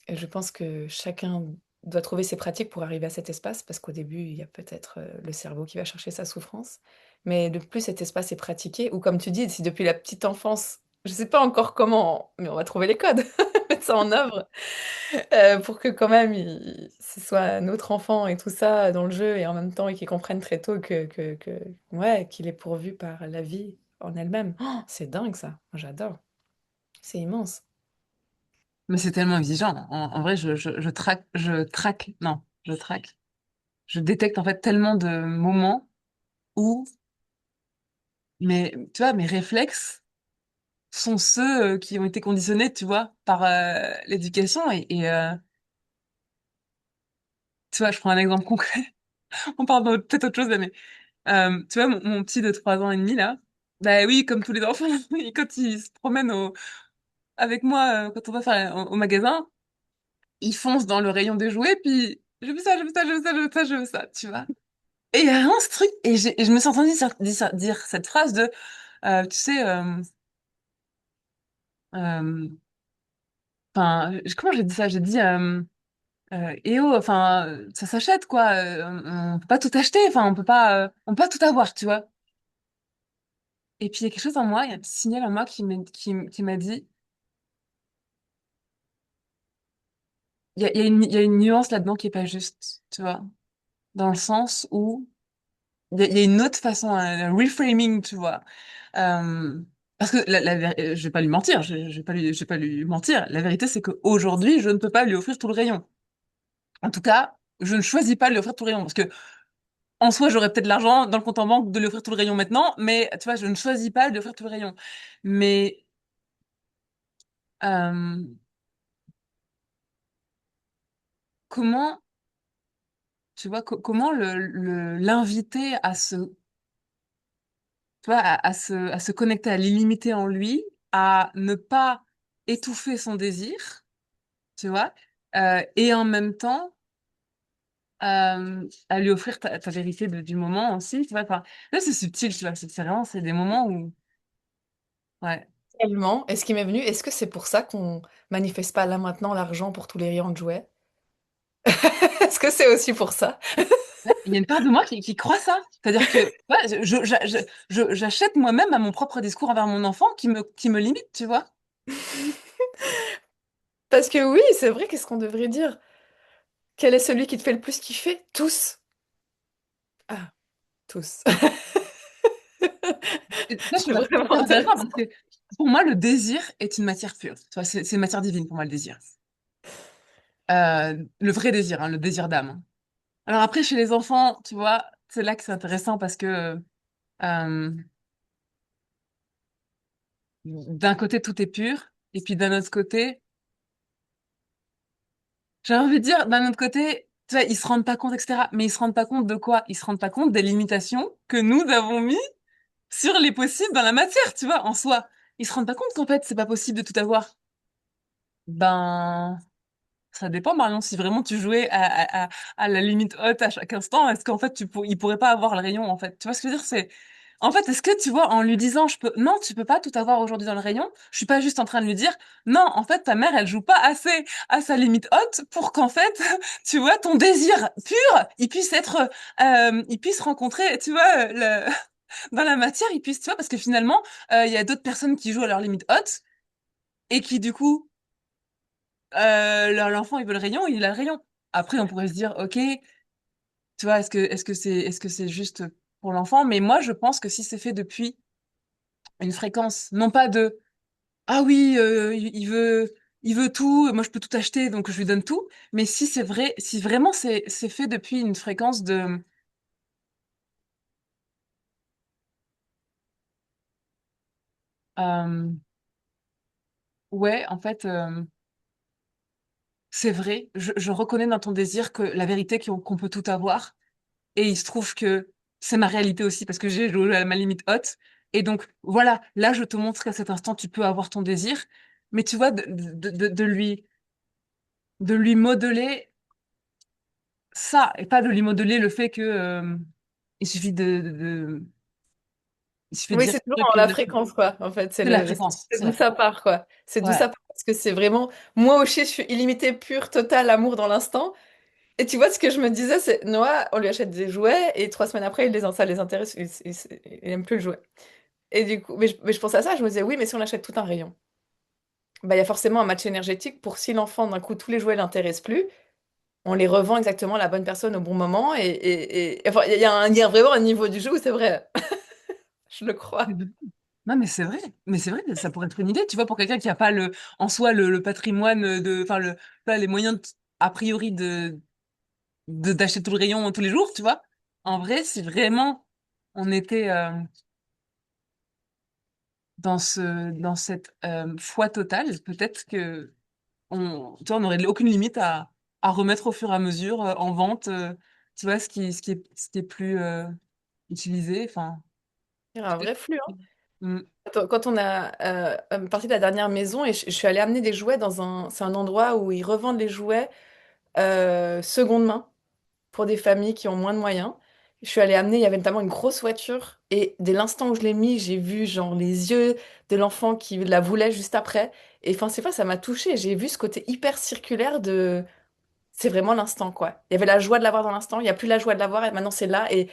et je pense que chacun doit trouver ses pratiques pour arriver à cet espace, parce qu'au début, il y a peut-être le cerveau qui va chercher sa souffrance. Mais de plus cet espace est pratiqué, ou comme tu dis, si depuis la petite enfance, je sais pas encore comment, mais on va trouver les codes, mettre ça en œuvre, pour que quand même ce soit notre enfant et tout ça dans le jeu, et en même temps, et qu'il comprenne très tôt ouais, qu'il est pourvu par la vie en elle-même. Oh, c'est dingue ça, moi j'adore, c'est immense. Mais c'est tellement exigeant. En vrai, non, je traque. Je détecte en fait tellement de moments où, mais tu vois, mes réflexes sont ceux qui ont été conditionnés, tu vois, par l'éducation et tu vois, je prends un exemple concret. On parle de peut-être autre chose là, mais tu vois, mon petit de 3 ans et demi là, bah oui, comme tous les enfants, quand il se promène avec moi, quand on va faire au magasin, il fonce dans le rayon des jouets, puis je veux ça, je veux ça, je veux ça, je veux ça, je veux ça, tu vois. Et il y a vraiment ce truc, et je me suis entendue dire cette phrase de, tu sais, euh, enfin, comment j'ai dit ça? J'ai dit, eh oh, enfin, ça s'achète, quoi. On peut pas tout acheter, enfin, on peut pas tout avoir, tu vois. Et puis, il y a quelque chose en moi, il y a un petit signal en moi qui m'a dit, il y a une nuance là-dedans qui est pas juste, tu vois. Dans le sens où, il y a une autre façon, un reframing, tu vois. Euh, Parce que je vais pas lui mentir, je vais pas lui mentir. La vérité, c'est qu'aujourd'hui, je ne peux pas lui offrir tout le rayon. En tout cas, je ne choisis pas de lui offrir tout le rayon parce que en soi, j'aurais peut-être l'argent dans le compte en banque de lui offrir tout le rayon maintenant, mais tu vois, je ne choisis pas de lui offrir tout le rayon. Mais euh, comment, tu vois, comment l'inviter à tu vois, à se connecter à l'illimité en lui, à ne pas étouffer son désir, tu vois, et en même temps à lui offrir ta vérité du moment aussi, tu vois. Enfin, là, c'est subtil, tu vois. C'est vraiment, c'est des moments où, ouais. Tellement. Et ce qui m'est venu, est-ce que c'est pour ça qu'on manifeste pas là maintenant l'argent pour tous les rayons de jouets? Est-ce que c'est aussi pour ça? Ouais, il y a une part de moi qui croit ça. C'est-à-dire que ouais, j'achète moi-même à mon propre discours envers mon enfant qui me limite, tu vois. Parce que oui, c'est vrai, qu'est-ce qu'on devrait dire? Quel est celui qui te fait le plus kiffer? Tous. Ah, tous. Et ça, je C'est trouve ça vraiment super intéressant intéressant. parce que pour moi, le désir est une matière pure. Tu vois, c'est une matière divine pour moi, le désir. Le vrai désir, hein, le désir d'âme, hein. Alors après, chez les enfants, tu vois, c'est là que c'est intéressant parce que euh, d'un côté, tout est pur, et puis d'un autre côté, j'ai envie de dire, d'un autre côté, tu vois, ils se rendent pas compte, etc. Mais ils se rendent pas compte de quoi? Ils se rendent pas compte des limitations que nous avons mis sur les possibles dans la matière, tu vois, en soi. Ils se rendent pas compte qu'en fait, c'est pas possible de tout avoir. Ben, ça dépend, Marion, si vraiment tu jouais à la limite haute à chaque instant, est-ce qu'en fait, il pourrait pas avoir le rayon, en fait? Tu vois ce que je veux dire? En fait, est-ce que tu vois, en lui disant, non, tu peux pas tout avoir aujourd'hui dans le rayon, je suis pas juste en train de lui dire, non, en fait, ta mère, elle joue pas assez à sa limite haute pour qu'en fait, tu vois, ton désir pur, il puisse rencontrer, tu vois, dans la matière, il puisse, tu vois, parce que finalement, il y a d'autres personnes qui jouent à leur limite haute et qui, du coup, l'enfant, il veut le rayon, il a le rayon. Après, on pourrait se dire, ok, tu vois, est-ce que c'est juste pour l'enfant? Mais moi, je pense que si c'est fait depuis une fréquence, non pas de, ah oui, il veut tout, moi je peux tout acheter, donc je lui donne tout. Mais si c'est vrai, si vraiment c'est fait depuis une fréquence de, euh, ouais, en fait, c'est vrai, je reconnais dans ton désir que la vérité qu'on peut tout avoir. Et il se trouve que c'est ma réalité aussi parce que j'ai joué à ma limite haute. Et donc, voilà, là, je te montre qu'à cet instant, tu peux avoir ton désir. Mais tu vois, de lui modeler ça et pas de lui modeler le fait que, il suffit il suffit de Oui, dire c'est toujours et dans puis la fréquence, quoi. En fait, c'est la fréquence, c'est c'est d'où la ça fréquence. part, quoi. C'est d'où Ouais. ça part. Parce que c'est vraiment, moi aussi, je suis illimitée, pure, totale, amour dans l'instant. Et tu vois, ce que je me disais, c'est Noah, on lui achète des jouets et 3 semaines après, ça les intéresse, il aime plus le jouet. Et du coup, mais je pensais à ça, je me disais, oui, mais si on achète tout un rayon, bah, il y a forcément un match énergétique pour si l'enfant, d'un coup, tous les jouets l'intéressent plus, on les revend exactement à la bonne personne au bon moment. Enfin, il y a vraiment un niveau du jeu où c'est vrai, je le crois. Non, mais c'est vrai. Mais c'est vrai, ça pourrait être une idée, tu vois, pour quelqu'un qui a pas en soi, le patrimoine enfin, pas les moyens, a priori, d'acheter tout le rayon tous les jours, tu vois. En vrai, si vraiment on était dans cette foi totale, peut-être que tu vois, on n'aurait aucune limite à remettre au fur et à mesure en vente, tu vois, ce qui est plus utilisé. Enfin, Il y a un vrai flux, hein. mm, Quand on a parti de la dernière maison et je suis allée amener des jouets c'est un endroit où ils revendent les jouets seconde main pour des familles qui ont moins de moyens. Je suis allée amener, il y avait notamment une grosse voiture et dès l'instant où je l'ai mis, j'ai vu genre les yeux de l'enfant qui la voulait juste après. Et enfin, c'est pas, ça m'a touchée. J'ai vu ce côté hyper circulaire de, c'est vraiment l'instant quoi. Il y avait la joie de l'avoir dans l'instant, il y a plus la joie de l'avoir et maintenant c'est là. Et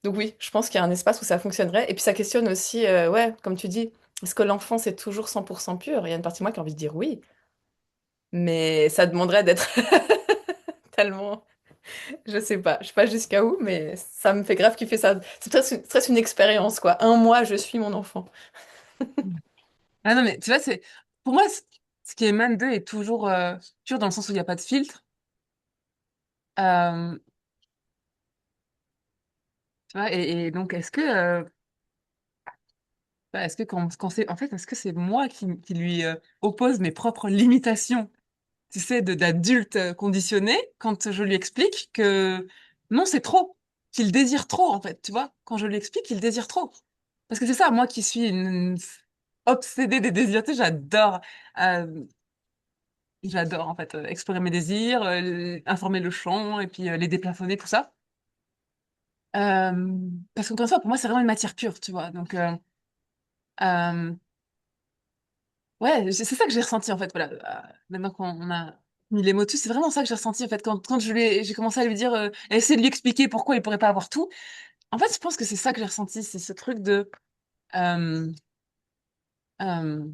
donc oui, je pense qu'il y a un espace où ça fonctionnerait. Et puis ça questionne aussi, ouais, comme tu dis, est-ce que l'enfant c'est toujours 100% pur? Il y a une partie de moi qui a envie de dire oui, mais ça demanderait d'être tellement. Je sais pas, je sais pas jusqu'à où, mais ça me fait grave kiffer ça. C'est presque une expérience, quoi. Un mois, je suis mon enfant. mm. Ah non, mais tu vois, pour moi, ce qui est Man 2 est toujours pur dans le sens où il n'y a pas de filtre. Euh, Tu vois, et donc, est-ce que quand c'est, en fait, est-ce que c'est moi qui lui oppose mes propres limitations, tu sais, d'adulte conditionné, quand je lui explique que non, c'est trop, qu'il désire trop, en fait, tu vois, quand je lui explique qu'il désire trop. Parce que c'est ça, moi qui suis une obsédée des désirs, tu sais, euh, j'adore, en fait, explorer mes désirs, informer le champ, et puis les déplafonner, tout ça. Parce qu'encore une fois, pour moi, c'est vraiment une matière pure, tu vois, donc... Euh, ouais, c'est ça que j'ai ressenti en fait. Voilà, maintenant qu'on a mis les mots dessus, c'est vraiment ça que j'ai ressenti en fait quand j'ai commencé à lui dire, à essayer de lui expliquer pourquoi il pourrait pas avoir tout. En fait, je pense que c'est ça que j'ai ressenti, c'est ce truc de, euh, euh,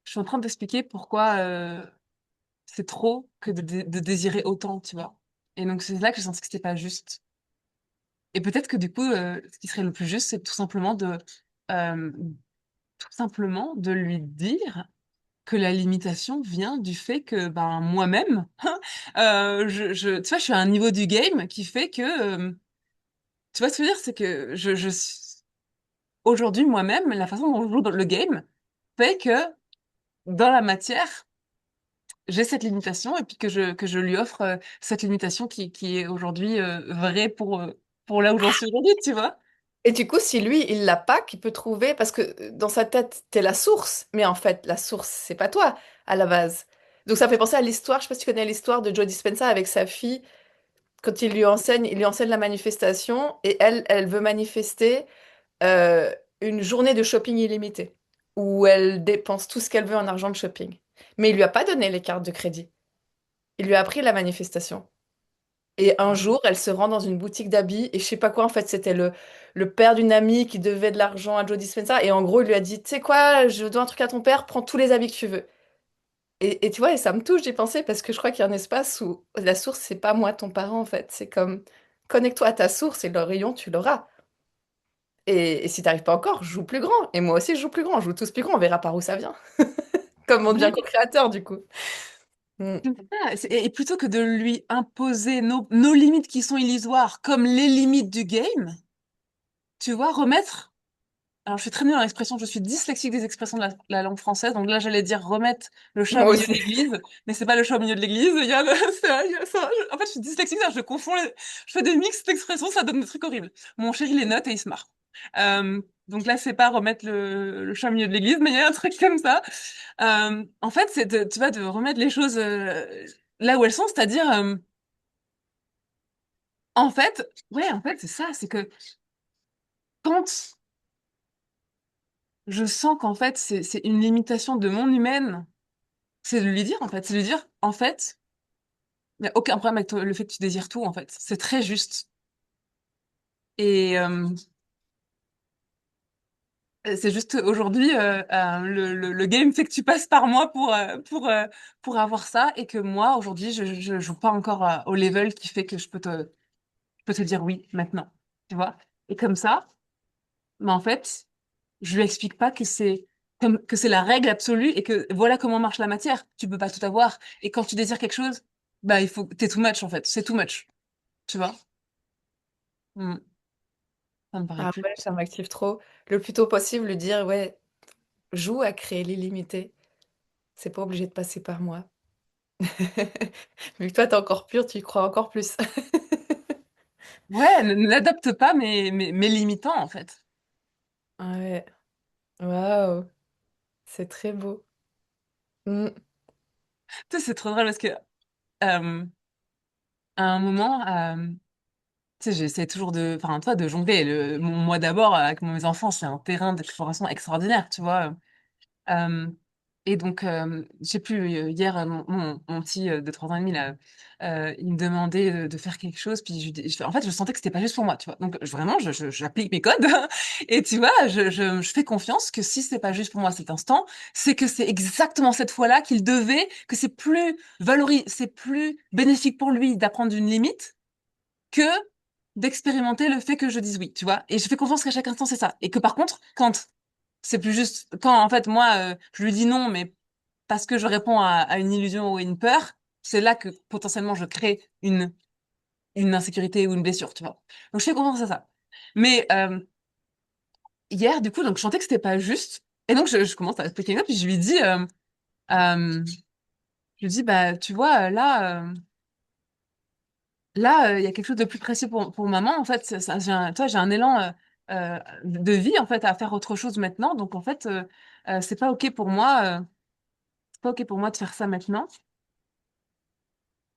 je suis en train d'expliquer pourquoi c'est trop que de désirer autant, tu vois. Et donc c'est là que j'ai senti que c'était pas juste. Et peut-être que du coup, ce qui serait le plus juste, c'est euh, tout simplement de lui dire que la limitation vient du fait que ben moi-même tu vois, je suis à un niveau du game qui fait que tu vois ce que je veux dire, c'est que je suis aujourd'hui moi-même la façon dont je joue dans le game fait que dans la matière j'ai cette limitation et puis que je lui offre cette limitation qui est aujourd'hui vraie pour là où j'en suis aujourd'hui, tu vois. Et du coup, si lui, il l'a pas, qu'il peut trouver, parce que dans sa tête, t'es la source, mais en fait, la source, c'est pas toi, à la base. Donc ça me fait penser à l'histoire, je sais pas si tu connais l'histoire de Joe Dispenza avec sa fille, quand il lui enseigne la manifestation, et elle veut manifester euh, une journée de shopping illimitée, où elle dépense tout ce qu'elle veut en argent de shopping. Mais il lui a pas donné les cartes de crédit. Il lui a appris la manifestation. Et un jour, elle se rend dans une boutique d'habits et je sais pas quoi, en fait, c'était le père d'une amie qui devait de l'argent à Joe Dispenza. Et en gros, il lui a dit, tu sais quoi, je dois un truc à ton père, prends tous les habits que tu veux. Et tu vois, et ça me touche d'y penser parce que je crois qu'il y a un espace où la source, c'est pas moi, ton parent, en fait. C'est comme, connecte-toi à ta source et le rayon, tu l'auras. Et si t'arrives pas encore, joue plus grand. Et moi aussi, je joue plus grand, on joue tous plus grand, on verra par où ça vient. Comme on devient Ouais, co-créateur, du coup. Mm. c'est ça. Et plutôt que de lui imposer nos limites qui sont illusoires comme les limites du game, tu vois, remettre. Alors, je suis très nulle dans l'expression, je suis dyslexique des expressions de la langue française, donc là, j'allais dire remettre le chat au Moi milieu de aussi. l'église, mais c'est pas le chat au milieu de l'église, il y a le, en fait, je suis dyslexique, je confonds je fais des mix d'expressions, ça donne des trucs horribles. Mon chéri les note et il se marre. Donc là, c'est pas remettre le chat au milieu de l'église, mais il y a un truc comme ça. En fait, tu vois, de remettre les choses là où elles sont, c'est-à-dire, en fait, ouais, en fait, c'est ça, c'est que quand je sens qu'en fait, c'est une limitation de mon humaine, C'est de lui dire, en fait. C'est de lui dire, en fait, il n'y a aucun problème avec le fait que tu désires tout, en fait. C'est très juste. Et c'est juste aujourd'hui, le game fait que tu passes par moi pour avoir ça et que moi, aujourd'hui, je joue pas encore au level qui fait que je peux te dire oui maintenant. Tu vois? Et comme ça, mais en fait, je lui explique pas que que c'est la règle absolue et que voilà comment marche la matière. Tu peux pas tout avoir. Et quand tu désires quelque chose, bah, t'es too much, en fait. C'est too much. Tu vois? Hmm. Ça me paraît Ah plus. ouais, ça m'active trop. Le plus tôt possible, lui dire, ouais, joue à créer l'illimité. C'est pas obligé de passer par moi. Vu que toi, t'es encore pur, tu y crois encore plus. Ouais, ne l'adopte pas, mais limitant, en fait. Ouais, waouh, c'est très beau. Mm. Tu sais, c'est trop drôle parce que, à un moment, tu sais, j'essaie toujours enfin, toi, de jongler. Moi d'abord, avec mes enfants, c'est un terrain d'exploration extraordinaire, tu vois. Euh, et donc, je sais plus, hier, mon petit de 3 ans et demi, là, il me demandait de faire quelque chose, puis en fait, je sentais que c'était pas juste pour moi, tu vois. Donc, vraiment, j'applique mes codes, et tu vois, je fais confiance que si c'est pas juste pour moi cet instant, c'est que c'est exactement cette fois-là qu'il devait, que c'est plus bénéfique pour lui d'apprendre une limite que d'expérimenter le fait que je dise oui, tu vois. Et je fais confiance qu'à chaque instant, c'est ça. Et que par contre, quand c'est plus juste quand en fait moi je lui dis non mais parce que je réponds à une illusion ou à une peur, c'est là que potentiellement je crée une insécurité ou une blessure, tu vois. Donc je fais confiance à ça. Mais hier du coup donc je sentais que c'était pas juste et donc je commence à expliquer ça puis euh, je lui dis bah tu vois là il y a quelque chose de plus précieux pour maman en fait toi j'ai un élan de vie en fait à faire autre chose maintenant donc en fait c'est pas ok pour moi c'est pas ok pour moi de faire ça maintenant.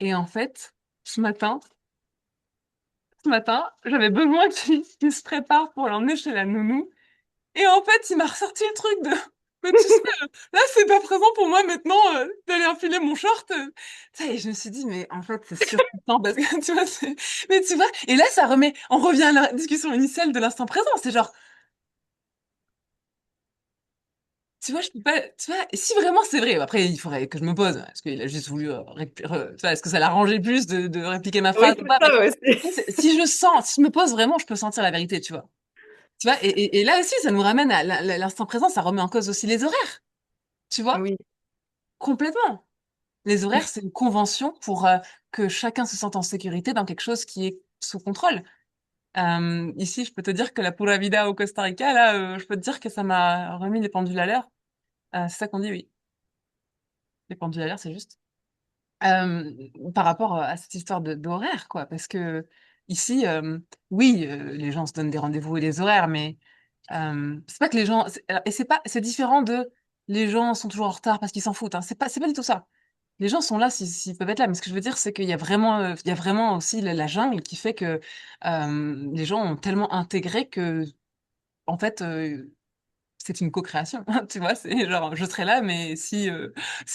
Et en fait, ce matin, ce matin, j'avais besoin qu'il se prépare pour l'emmener chez la nounou. Et en fait, il m'a ressorti le truc de, mais tu sais, là, c'est pas présent pour moi maintenant d'aller enfiler mon short. Tu sais, et je me suis dit, mais en fait, c'est sûr, non, parce que tu vois, mais tu vois, et là, on revient à la discussion initiale de l'instant présent. C'est genre, tu vois, je peux pas, tu vois, si vraiment c'est vrai, après, il faudrait que je me pose, est-ce qu'il a juste voulu, tu vois, est-ce que ça l'arrangeait plus de répliquer ma Oui, phrase ou c'est pas, mais ça aussi. si je sens, si je me pose vraiment, je peux sentir la vérité, tu vois. Tu vois, et là aussi, ça nous ramène à l'instant présent, ça remet en cause aussi les horaires, tu vois, Oui, complètement. Les horaires, c'est une convention pour que chacun se sente en sécurité dans quelque chose qui est sous contrôle. Ici, je peux te dire que la pura vida au Costa Rica, là, je peux te dire que ça m'a remis les pendules à l'heure. C'est ça qu'on dit, oui. Les pendules à l'heure, c'est juste. Euh, Par rapport à cette histoire d'horaire, quoi, parce que ici, oui, les gens se donnent des rendez-vous et des horaires, mais c'est pas que les gens, et c'est différent de les gens sont toujours en retard parce qu'ils s'en foutent, hein. C'est pas du tout ça. Les gens sont là s'ils peuvent être là, mais ce que je veux dire, c'est qu'il y a il y a vraiment aussi la jungle qui fait que les gens ont tellement intégré que, en fait, c'est une co-création, tu vois, c'est genre, je serai là, mais si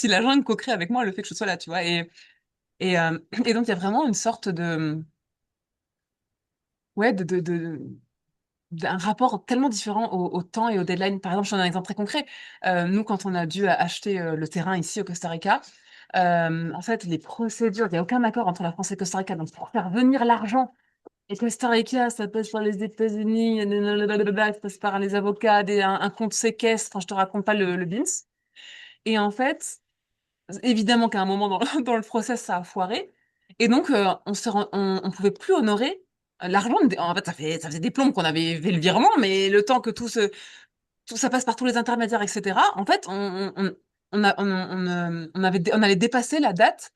la jungle co-crée avec moi le fait que je sois là, tu vois, et, euh, et donc, il y a vraiment une sorte ouais, d'un rapport tellement différent au temps et au deadline. Par exemple, je te donne un exemple très concret. Nous, quand on a dû acheter le terrain ici au Costa Rica, en fait, les procédures, il n'y a aucun accord entre la France et le Costa Rica. Donc, pour faire venir l'argent, et Costa Rica, ça passe par les États-Unis, blablabla, ça passe par les avocats, un compte séquestre, enfin, je te raconte pas le beans. Et en fait, évidemment qu'à un moment dans, dans le process, ça a foiré. Et donc, on pouvait plus honorer l'argent. En fait, ça faisait des plombs qu'on avait fait le virement, mais le temps que tout ça passe par tous les intermédiaires, etc. En fait, on allait dépasser la date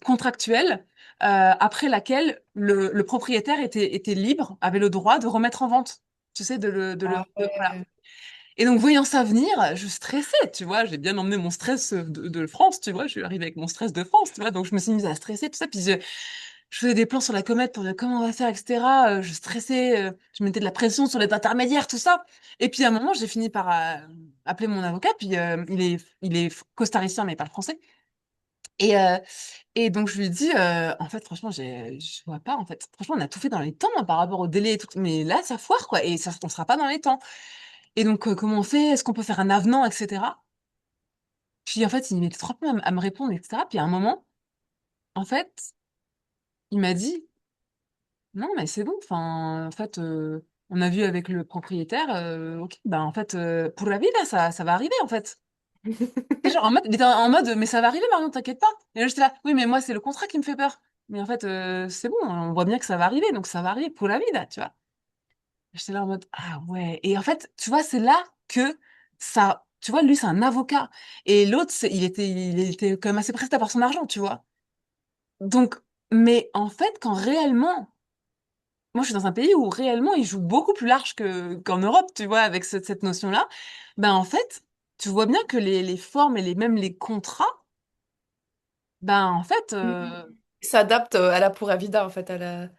contractuelle après laquelle le propriétaire était libre, avait le droit de remettre en vente. Tu sais, ah voilà. ouais. Et donc, voyant ça venir, je stressais, tu vois. J'ai bien emmené mon stress de France, tu vois. Je suis arrivée avec mon stress de France, tu vois. Donc, je me suis mise à stresser, tout ça. Puis, je faisais des plans sur la comète pour dire comment on va faire, etc. Je stressais, je mettais de la pression sur les intermédiaires, tout ça. Et puis, à un moment, j'ai fini par appelé mon avocat, puis il est costaricien, mais il parle français. Et, euh, et donc, je lui dis, en fait, franchement, je vois pas, en fait. Franchement, on a tout fait dans les temps hein, par rapport au délai et tout. Mais là, ça foire, quoi. Et ça, on sera pas dans les temps. Et donc, comment on fait? Est-ce qu'on peut faire un avenant, etc. Puis, en fait, il mettait 3 mois à me répondre, etc. Puis, à un moment, en fait, il m'a dit, non, mais c'est bon. Enfin, en fait, on a vu avec le propriétaire, ok, ben, en fait, pour la vie, là, ça va arriver, en fait. Et genre, en mode, il était en mode, mais ça va arriver, Marion, t'inquiète pas. Et là, j'étais là, oui, mais moi, c'est le contrat qui me fait peur. Mais en fait, c'est bon, on voit bien que ça va arriver, donc ça va arriver pour la vie, là, tu vois. J'étais là en mode, ah ouais. Et en fait, tu vois, c'est là que ça, tu vois, lui, c'est un avocat. Et l'autre, il était quand même assez pressé d'avoir son argent, tu vois. Donc, mais en fait, quand réellement, moi, je suis dans un pays où réellement, ils jouent beaucoup plus large qu'en Europe, tu vois, avec cette notion-là. Ben, en fait, tu vois bien que les formes et même les contrats, ben, en fait, Il s'adapte à la pura vida, en fait, ouais,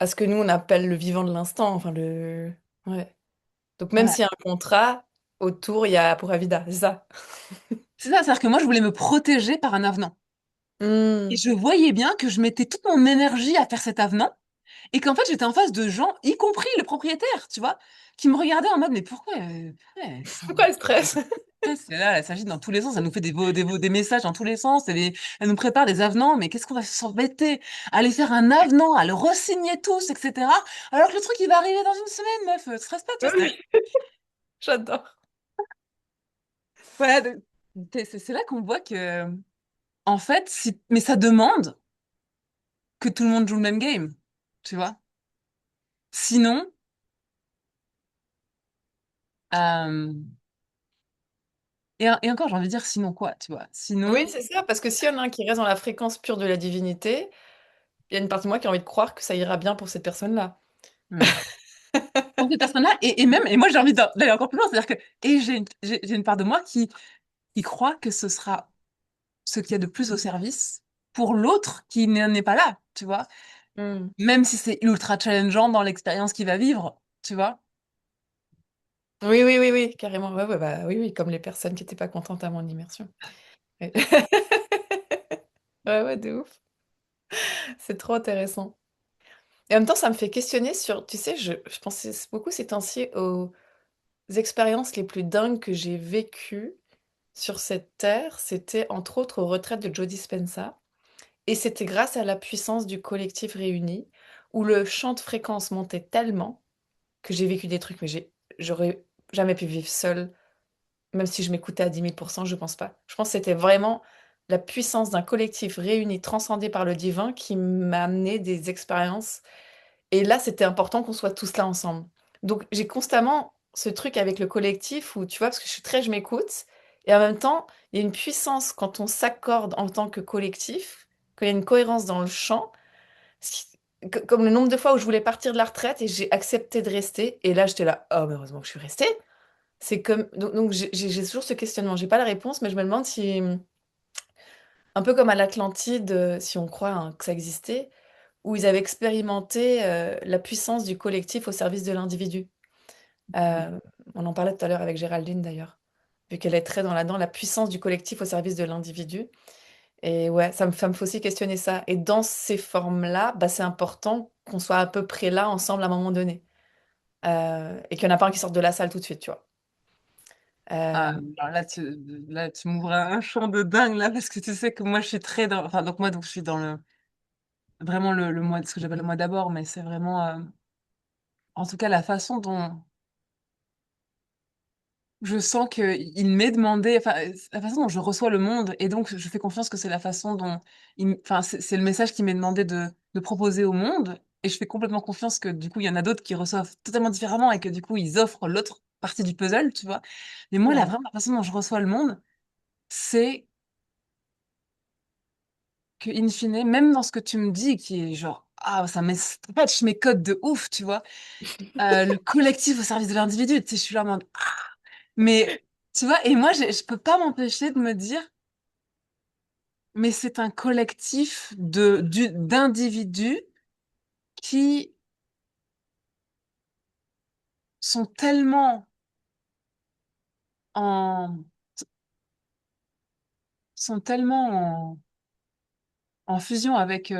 à ce que nous, on appelle le vivant de l'instant. Enfin, le... Ouais. Donc, même voilà. s'il y a un contrat, autour, il y a pura vida, c'est ça. C'est ça, c'est-à-dire que moi, je voulais me protéger par un avenant. Et Hmm. je voyais bien que je mettais toute mon énergie à faire cet avenant et qu'en fait, j'étais en face de gens, y compris le propriétaire, tu vois, qui me regardaient en mode, mais pourquoi, ouais, Pourquoi le stress? c'est là, elle s'agit dans tous les sens, elle nous fait des messages dans tous les sens, elle nous prépare des avenants, mais qu'est-ce qu'on va s'embêter à aller faire un avenant, à le re-signer tous, etc. Alors que le truc, il va arriver dans une semaine, meuf, stresse pas, toi, Oui, j'adore. voilà, c'est là qu'on voit que, en fait, si, mais ça demande que tout le monde joue le même game, tu vois. Sinon, euh, et encore, j'ai envie de dire sinon quoi, tu vois. Oui, Sinon, c'est ça, parce que s'il y en a un qui reste dans la fréquence pure de la divinité, il y a une partie de moi qui a envie de croire que ça ira bien pour cette personne-là. hmm. Pour ces personnes-là, et même, et moi j'ai envie d'aller encore plus loin, c'est-à-dire que, et j'ai une part de moi qui croit que ce sera ce qu'il y a de plus au service pour l'autre qui n'en est pas là, tu vois. Hmm. Même si c'est ultra challengeant dans l'expérience qu'il va vivre, tu vois. Oui, oui, oui, oui, carrément. Ouais, ouais, bah, oui, oui, comme les personnes qui n'étaient pas contentes à mon immersion. Ouais, ouais, ouais, de ouf. C'est trop intéressant. Et en même temps, ça me fait questionner sur, tu sais, je pensais beaucoup ces temps-ci aux expériences les plus dingues que j'ai vécues sur cette terre. C'était entre autres aux retraites de Joe Dispenza. Et c'était grâce à la puissance du collectif réuni, où le champ de fréquence montait tellement que j'ai vécu des trucs, mais j'aurais jamais pu vivre seule, même si je m'écoutais à 10 000%, je pense pas. Je pense que c'était vraiment la puissance d'un collectif réuni, transcendé par le divin, qui m'a amené des expériences. Et là, c'était important qu'on soit tous là ensemble. Donc, j'ai constamment ce truc avec le collectif où, tu vois, parce que je suis très, je m'écoute, et en même temps, il y a une puissance quand on s'accorde en tant que collectif, quand il y a une cohérence dans le champ, comme le nombre de fois où je voulais partir de la retraite et j'ai accepté de rester, et là, j'étais là, oh, mais heureusement que je suis restée. C'est comme, donc j'ai toujours ce questionnement. J'ai pas la réponse, mais je me demande si, un peu comme à l'Atlantide, si on croit hein, que ça existait, où ils avaient expérimenté la puissance du collectif au service de l'individu. Euh, on en parlait tout à l'heure avec Géraldine d'ailleurs, vu qu'elle est très dans la puissance du collectif au service de l'individu. Et ouais, ça me fait aussi questionner ça. Et dans ces formes-là, bah, c'est important qu'on soit à peu près là ensemble à un moment donné. Et qu'il n'y en a pas un qui sorte de la salle tout de suite, tu vois. Ah, Euh, alors là, tu m'ouvres un champ de dingue, là, parce que tu sais que moi, je suis très dans, enfin, donc moi, donc, je suis dans vraiment le mois, ce que j'appelle le mois d'abord, mais c'est vraiment, en tout cas, la façon dont, je sens que il m'est demandé, enfin, la façon dont je reçois le monde, et donc je fais confiance que c'est la façon dont, enfin, c'est le message qui m'est demandé de proposer au monde, et je fais complètement confiance que du coup, il y en a d'autres qui reçoivent totalement différemment, et que du coup, ils offrent l'autre partie du puzzle, tu vois. Mais moi, là, ouais. vraiment, la façon dont je reçois le monde, c'est que, in fine, même dans ce que tu me dis, qui est genre, ah, ça scratch mes codes de ouf, tu vois, le collectif au service de l'individu, tu sais, je suis là en mode, mais, tu vois, et moi, je peux pas m'empêcher de me dire, mais c'est un collectif d'individus qui sont tellement en, sont tellement en fusion avec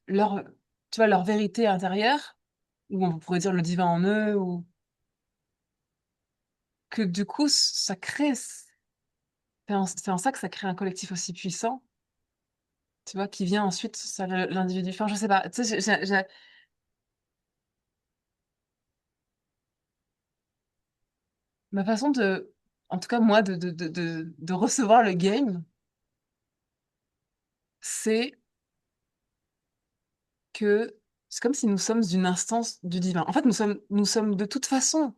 leur, tu vois, leur vérité intérieure, ou on pourrait dire le divin en eux, ou que du coup, ça crée, c'est en ça que ça crée un collectif aussi puissant, tu vois, qui vient ensuite, ça, l'individu. Enfin, je sais pas, tu sais, ma façon de, en tout cas, moi, de recevoir le game, c'est que c'est comme si nous sommes une instance du divin. En fait, nous sommes de toute façon,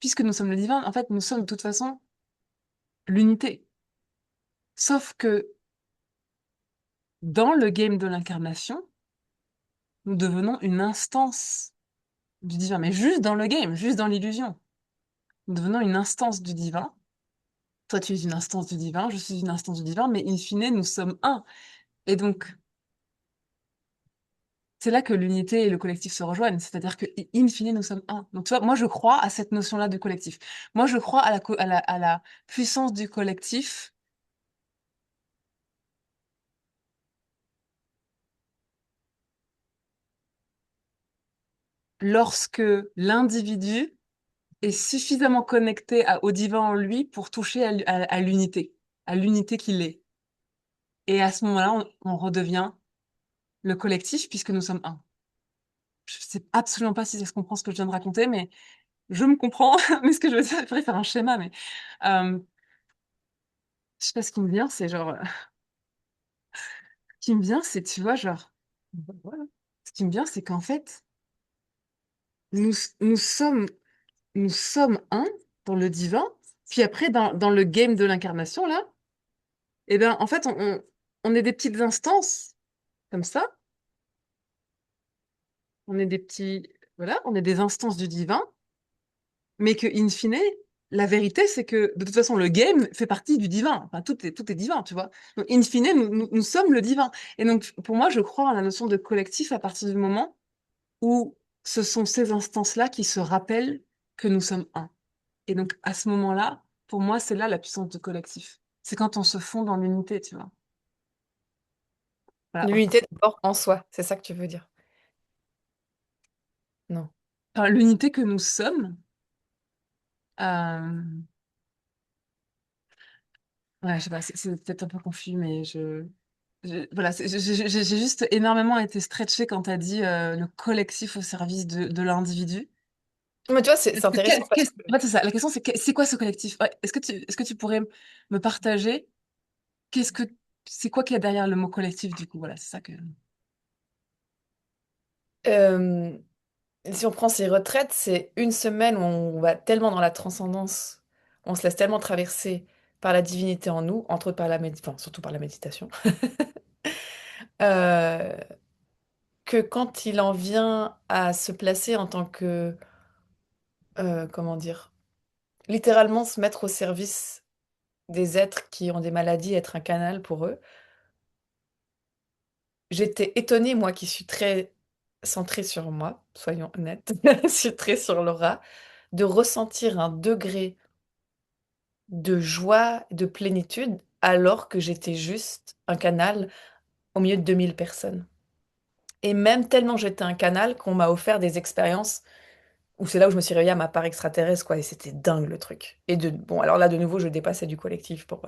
puisque nous sommes le divin, en fait, nous sommes de toute façon l'unité. Sauf que dans le game de l'incarnation, nous devenons une instance du divin, mais juste dans le game, juste dans l'illusion. Nous devenons une instance du divin. Toi, tu es une instance du divin, je suis une instance du divin, mais in fine, nous sommes un. Et donc, c'est là que l'unité et le collectif se rejoignent. C'est-à-dire que, in fine, nous sommes un. Donc, tu vois, moi, je crois à cette notion-là de collectif. Moi, je crois à à la puissance du collectif lorsque l'individu est suffisamment connecté au divin en lui pour toucher à l'unité qu'il est. Et à ce moment-là, on redevient le collectif puisque nous sommes un. Je sais absolument pas si ça se comprend ce que je viens de raconter, mais je me comprends. Mais ce que je veux dire, il faudrait faire un schéma, mais je sais pas ce qui me vient, c'est genre, ce qui me vient, c'est, tu vois, genre, voilà. Ce qui me vient, c'est qu'en fait, nous, nous sommes, nous sommes un dans le divin, puis après, dans le game de l'incarnation, là, eh ben, en fait, on est des petites instances, comme ça, on est des petits, voilà, on est des instances du divin, mais que, in fine, la vérité, c'est que, de toute façon, le game fait partie du divin. Enfin, tout est divin, tu vois. Donc, in fine, nous sommes le divin. Et donc, pour moi, je crois à la notion de collectif à partir du moment où ce sont ces instances-là qui se rappellent que nous sommes un. Et donc, à ce moment-là, pour moi, c'est là la puissance du collectif. C'est quand on se fond dans l'unité, tu vois. Voilà. L'unité d'abord en soi, c'est ça que tu veux dire. Non. Enfin, l'unité que nous sommes, euh, ouais, je sais pas, c'est peut-être un peu confus, mais voilà, j'ai juste énormément été stretchée quand t'as dit le collectif au service de l'individu. Mais tu vois, c'est intéressant parce que En fait, c'est ça. La question, c'est c'est quoi ce collectif? Ouais, est-ce que tu pourrais me partager qu'est-ce que, c'est quoi qu'il y a derrière le mot collectif, du coup? Voilà, c'est ça que. euh, si on prend ces retraites, c'est une semaine où on va tellement dans la transcendance, on se laisse tellement traverser par la divinité en nous, entre autres par la enfin, surtout par la méditation, euh, que quand il en vient à se placer en tant que, comment dire, littéralement se mettre au service des êtres qui ont des maladies, être un canal pour eux, j'étais étonnée, moi qui suis très centrée sur moi, soyons honnêtes, je suis très sur l'aura, de ressentir un degré de joie, de plénitude, alors que j'étais juste un canal au milieu de 2000 personnes. Et même tellement j'étais un canal qu'on m'a offert des expériences où c'est là où je me suis réveillée à ma part extraterrestre, quoi, et c'était dingue le truc. Et bon, alors là, de nouveau, je dépassais du collectif pour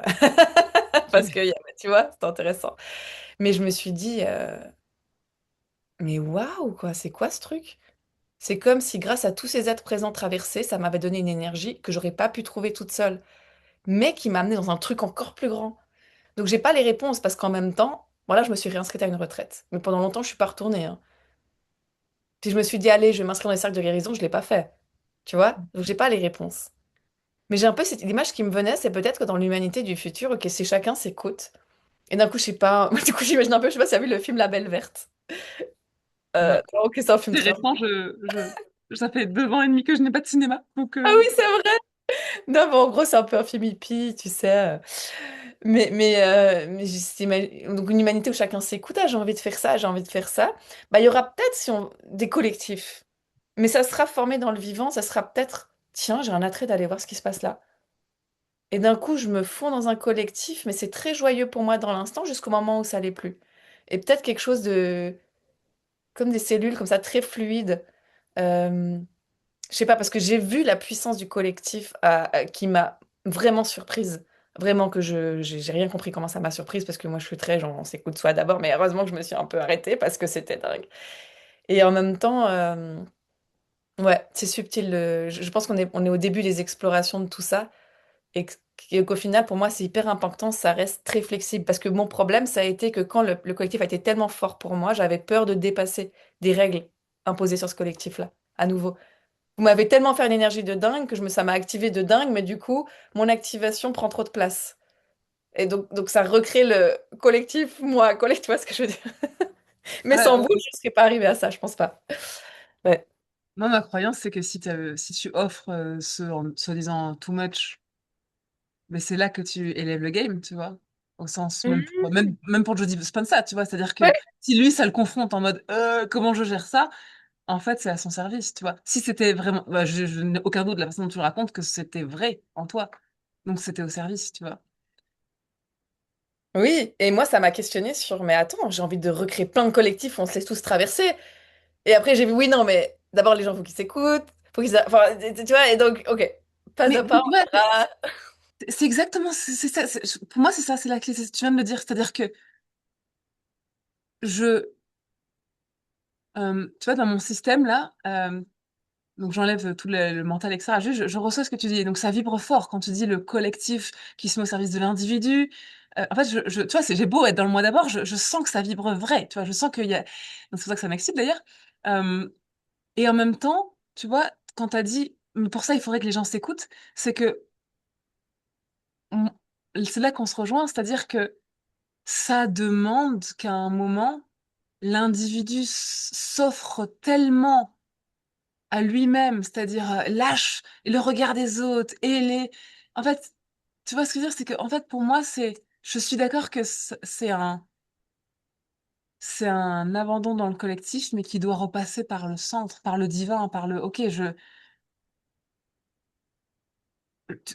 parce que, tu vois, c'était intéressant. Mais je me suis dit, mais waouh, quoi, c'est quoi ce truc? C'est comme si grâce à tous ces êtres présents traversés, ça m'avait donné une énergie que j'aurais pas pu trouver toute seule, mais qui m'a amené dans un truc encore plus grand. Donc j'ai pas les réponses parce qu'en même temps, voilà, je me suis réinscrite à une retraite. Mais pendant longtemps, je suis pas retournée, hein. Puis je me suis dit, allez, je vais m'inscrire dans les cercles de guérison, je l'ai pas fait. Tu vois? Donc j'ai pas les réponses. Mais j'ai un peu cette l'image qui me venait, c'est peut-être que dans l'humanité du futur, ok, si chacun s'écoute. Et d'un coup, je sais pas, du coup, j'imagine un peu, je sais pas si tu as vu le film La Belle Verte. Non. Ok, c'est un film C'est très. récent, ça fait 2 ans et demi que je n'ai pas de cinéma, donc Ah oui, c'est vrai! Non, mais en gros, c'est un peu un film hippie, tu sais. Mais donc une humanité où chacun s'écoute, ah, j'ai envie de faire ça, j'ai envie de faire ça. Bah, il y aura peut-être si des collectifs. Mais ça sera formé dans le vivant, ça sera peut-être tiens, j'ai un attrait d'aller voir ce qui se passe là. Et d'un coup, je me fonds dans un collectif, mais c'est très joyeux pour moi dans l'instant jusqu'au moment où ça l'est plus. Et peut-être quelque chose de comme des cellules comme ça très fluides. Euh, je sais pas parce que j'ai vu la puissance du collectif qui m'a vraiment surprise. Vraiment que j'ai rien compris comment ça m'a surprise parce que moi je suis très genre on s'écoute soi d'abord, mais heureusement que je me suis un peu arrêtée parce que c'était dingue. Et en même temps, ouais, c'est subtil. Je pense qu'on est au début des explorations de tout ça et qu'au final, pour moi, c'est hyper important, ça reste très flexible. Parce que mon problème, ça a été que quand le collectif a été tellement fort pour moi, j'avais peur de dépasser des règles imposées sur ce collectif-là, à nouveau. Vous m'avez tellement fait une énergie de dingue que ça m'a activé de dingue, mais du coup, mon activation prend trop de place. Et donc ça recrée le collectif, moi, collectif, tu vois ce que je veux dire? Mais Ouais, sans vous, je ne serais pas arrivée à ça, je pense pas. Ouais. moi, ma croyance, c'est que si tu offres ce soi-disant too much, mais c'est là que tu élèves le game, tu vois. Au sens, même pour Jodie Spencer, tu vois. C'est-à-dire que Ouais. si lui, ça le confronte en mode comment je gère ça, en fait, c'est à son service, tu vois. Si c'était vraiment. Bah, je n'ai aucun doute de la façon dont tu le racontes que c'était vrai en toi. Donc c'était au service, tu vois. Oui, et moi, ça m'a questionné sur, mais attends, j'ai envie de recréer plein de collectifs, on se laisse tous traverser. Et après, j'ai vu, oui, non, mais d'abord, les gens, faut qu'ils s'écoutent, faut qu'ils... Enfin, tu vois, et donc, ok, pas Mais à pas, tu on vois, verra. c'est exactement c'est ça. Pour moi, c'est ça, c'est la clé. Tu viens de le dire. C'est-à-dire que je. Tu vois, dans mon système, là. Donc j'enlève tout le mental, etc. Juste, je reçois ce que tu dis. Donc ça vibre fort quand tu dis le collectif qui se met au service de l'individu. En fait, tu vois, j'ai beau être dans le mois d'abord, je sens que ça vibre vrai. Tu vois, je sens qu'il y a. Donc c'est pour ça que ça m'excite d'ailleurs. Euh, et en même temps, tu vois, quand t'as dit, mais pour ça, il faudrait que les gens s'écoutent, c'est que on- c'est là qu'on se rejoint, c'est-à-dire que ça demande qu'à un moment, l'individu s'offre tellement à lui-même, c'est-à-dire lâche le regard des autres et les. En fait, tu vois ce que je veux dire, c'est que en fait pour moi je suis d'accord que c'est un abandon dans le collectif, mais qui doit repasser par le centre, par le divin, par le. Ok,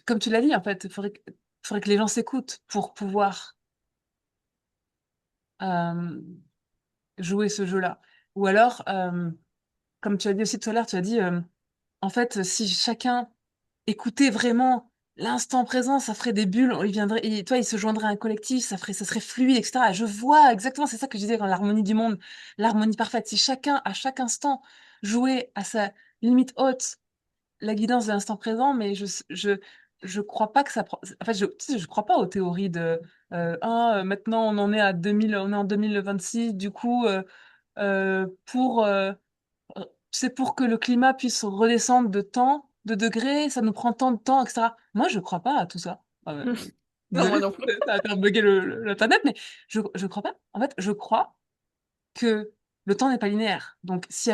comme tu l'as dit en fait, faudrait que les gens s'écoutent pour pouvoir euh, jouer ce jeu-là. Ou alors, comme tu as dit aussi tout à l'heure, tu as dit en fait si chacun écouter vraiment l'instant présent, ça ferait des bulles, il viendrait, toi, il se joindrait à un collectif, ça serait fluide, etc. Et je vois exactement, c'est ça que je disais dans l'harmonie du monde, l'harmonie parfaite. Si chacun, à chaque instant, jouait à sa limite haute la guidance de l'instant présent, mais je crois pas que ça, en fait, tu sais, je crois pas aux théories de, maintenant on en est à 2000, on est en 2026, du coup, pour, c'est pour que le climat puisse redescendre de temps, de degrés, ça nous prend tant de temps, etc. Moi, je crois pas à tout ça. Non, moi Désolée, non plus. ça va faire bugger la planète, mais je crois pas. En fait, je crois que le temps n'est pas linéaire. Donc, si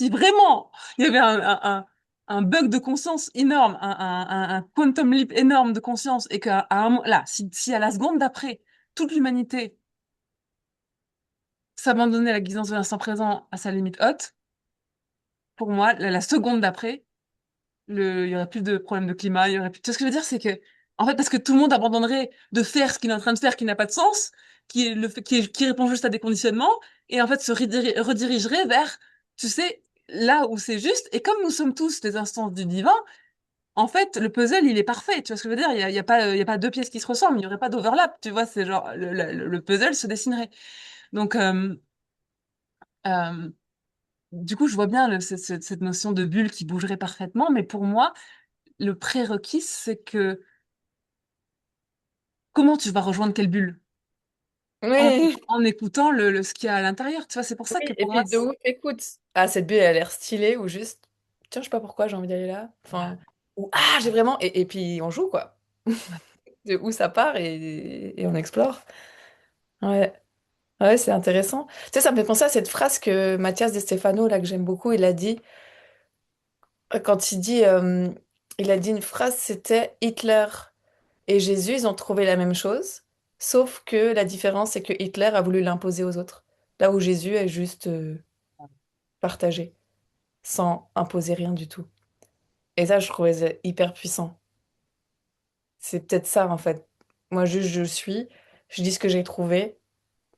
vraiment il y avait un bug de conscience énorme, un quantum leap énorme de conscience, et là, si à la seconde d'après, toute l'humanité s'abandonnait à la guidance de l'instant présent à sa limite haute, pour moi, la seconde d'après, il y aurait plus de problèmes de climat, il y aurait plus. Tu vois ce que je veux dire, c'est que, en fait, parce que tout le monde abandonnerait de faire ce qu'il est en train de faire, qui n'a pas de sens, qui répond juste à des conditionnements, et en fait se redirigerait vers, tu sais, là où c'est juste. Et comme nous sommes tous des instances du divin, en fait, le puzzle, il est parfait. Tu vois ce que je veux dire? Il y a pas deux pièces qui se ressemblent, il y aurait pas d'overlap. Tu vois, c'est genre le puzzle se dessinerait. Donc, euh, du coup, je vois bien cette notion de bulle qui bougerait parfaitement, mais pour moi, le prérequis, c'est que comment tu vas rejoindre quelle bulle? En, Oui, en écoutant ce qu'il y a à l'intérieur. Tu vois, c'est pour ça que oui, et pour moi, puis de ouf, écoute. Ah, cette bulle, elle a l'air stylée, ou juste, tiens, je sais pas pourquoi j'ai envie d'aller là. Enfin, ou ah, j'ai vraiment. Et puis on joue, quoi. De où ça part et on explore. Ouais, ouais, c'est intéressant. Tu sais, ça me fait penser à cette phrase que Mathias De Stefano, là, que j'aime beaucoup, il a dit, quand il a dit une phrase, c'était Hitler et Jésus, ils ont trouvé la même chose, sauf que la différence, c'est que Hitler a voulu l'imposer aux autres, là où Jésus est juste partagé, sans imposer rien du tout. Et ça, je trouvais ça hyper puissant. C'est peut-être ça, en fait. Moi, juste, je dis ce que j'ai trouvé,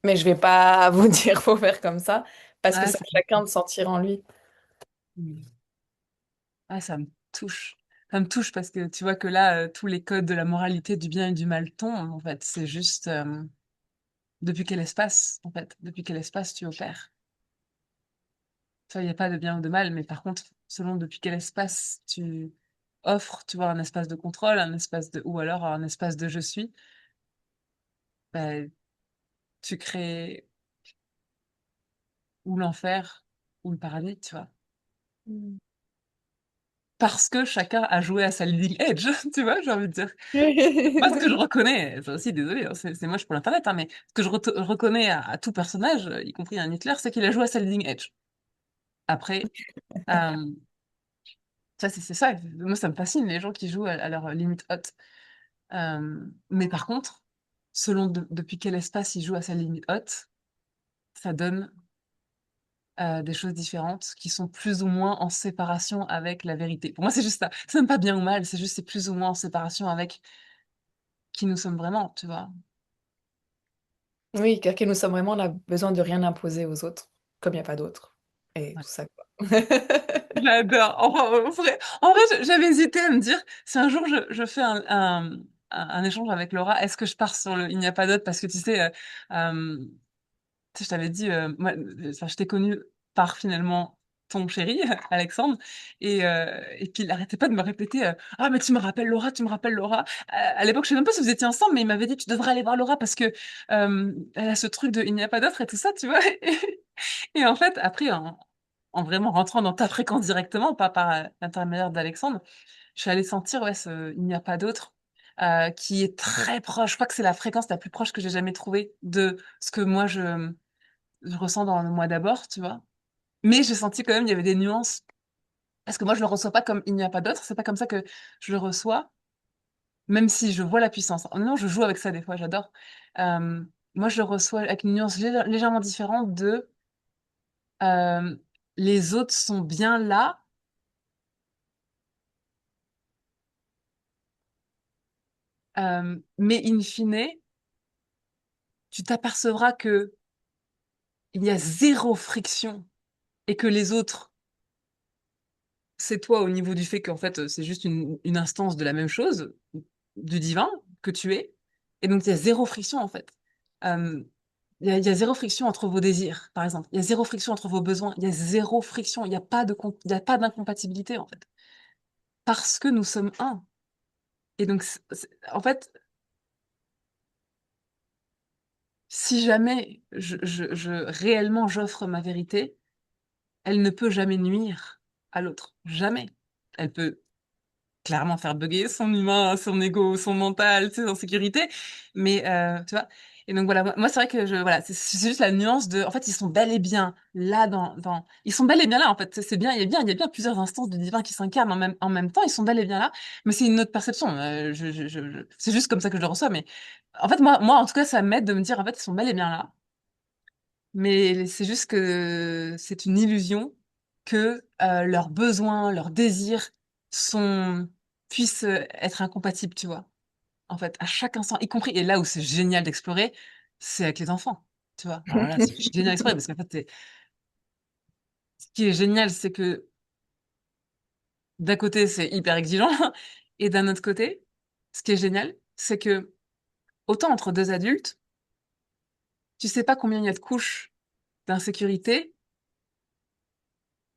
mais je vais pas vous dire faut faire comme ça, parce que Ah, c'est à chacun de sentir en lui. ah, ça me touche. Ça me touche parce que tu vois que là, tous les codes de la moralité du bien et du mal tombent, en fait. C'est juste depuis quel espace, en fait, depuis quel espace tu opères. Tu vois, il n'y a pas de bien ou de mal, mais par contre, selon depuis quel espace tu offres, tu vois, un espace de contrôle, un espace de, ou alors un espace de je suis, bah, tu crées ou l'enfer ou le paradis, tu vois. Mm. Parce que chacun a joué à sa leading edge, tu vois, j'ai envie de dire. Moi, ce que je reconnais, ça aussi, désolé, hein, c'est moche pour l'internet, hein, mais ce que je reconnais à tout personnage, y compris un Hitler, c'est qu'il a joué à sa leading edge. Après, euh, ça, c'est ça. Moi, ça me fascine, les gens qui jouent à leur limite haute. Mais par contre, selon depuis quel espace il joue à sa limite haute, ça donne des choses différentes qui sont plus ou moins en séparation avec la vérité. Pour moi, c'est juste ça. C'est même pas bien ou mal, c'est juste c'est plus ou moins en séparation avec qui nous sommes vraiment, tu vois. Oui, car que nous sommes vraiment, on a besoin de rien imposer aux autres, comme il n'y a pas d'autres. Et Ouais. tout ça, quoi. J'adore. En vrai, j'avais hésité à me dire si un jour je fais un échange avec Laura, est-ce que je pars sur le il n'y a pas d'autre parce que tu sais, tu sais, je t'avais dit, moi, enfin, je t'ai connu par finalement ton chéri, Alexandre, et puis il arrêtait pas de me répéter, ah mais tu me rappelles Laura, tu me rappelles Laura. À l'époque, je sais même pas si vous étiez ensemble, mais il m'avait dit tu devrais aller voir Laura parce que elle a ce truc de il n'y a pas d'autre et tout ça, tu vois. Et en fait, après, en vraiment rentrant dans ta fréquence directement, pas par l'intermédiaire d'Alexandre, je suis allée sentir ouais, il n'y a pas d'autre. Qui est très proche. Je crois que c'est la fréquence la plus proche que j'ai jamais trouvée de ce que moi je ressens dans le moi d'abord, tu vois. Mais j'ai senti quand même il y avait des nuances parce que moi je le reçois pas comme il n'y a pas d'autre, c'est pas comme ça que je le reçois, même si je vois la puissance. Non, je joue avec ça des fois, j'adore. Euh, Moi je le reçois avec une nuance légèrement différente de euh, les autres sont bien là, mais in fine, tu t'apercevras que il y a zéro friction et que les autres c'est toi au niveau du fait qu'en fait, c'est juste une instance de la même chose, du divin que tu es. Et donc, il y a zéro friction, en fait. Euh, il y a zéro friction entre vos désirs, par exemple. Il y a zéro friction entre vos besoins. Il y a zéro friction. Il n'y a pas il y a pas d'incompatibilité, en fait. Parce que nous sommes un. Et donc, en fait, si jamais réellement j'offre ma vérité, elle ne peut jamais nuire à l'autre. Jamais. Elle peut clairement faire bugger son humain, son ego, son mental, tu sais, en sécurité. Mais tu vois. Et donc voilà, moi c'est vrai que voilà, c'est juste la nuance de, en fait, ils sont bel et bien là ils sont bel et bien là en fait. C'est bien, il y a bien plusieurs instances du divin qui s'incarnent en même temps. Ils sont bel et bien là, mais c'est une autre perception. C'est juste comme ça que je le reçois. Mais en fait, moi en tout cas, ça m'aide de me dire en fait, ils sont bel et bien là. Mais c'est juste que c'est une illusion que leurs besoins, leurs désirs sont puissent être incompatibles, tu vois. En fait, à chaque instant, y compris et là où c'est génial d'explorer, c'est avec les enfants, tu vois. Alors là, c'est génial d'explorer parce qu'en fait, ce qui est génial, c'est que d'un côté, c'est hyper exigeant et d'un autre côté, ce qui est génial, c'est que autant entre deux adultes, tu sais pas combien il y a de couches d'insécurité.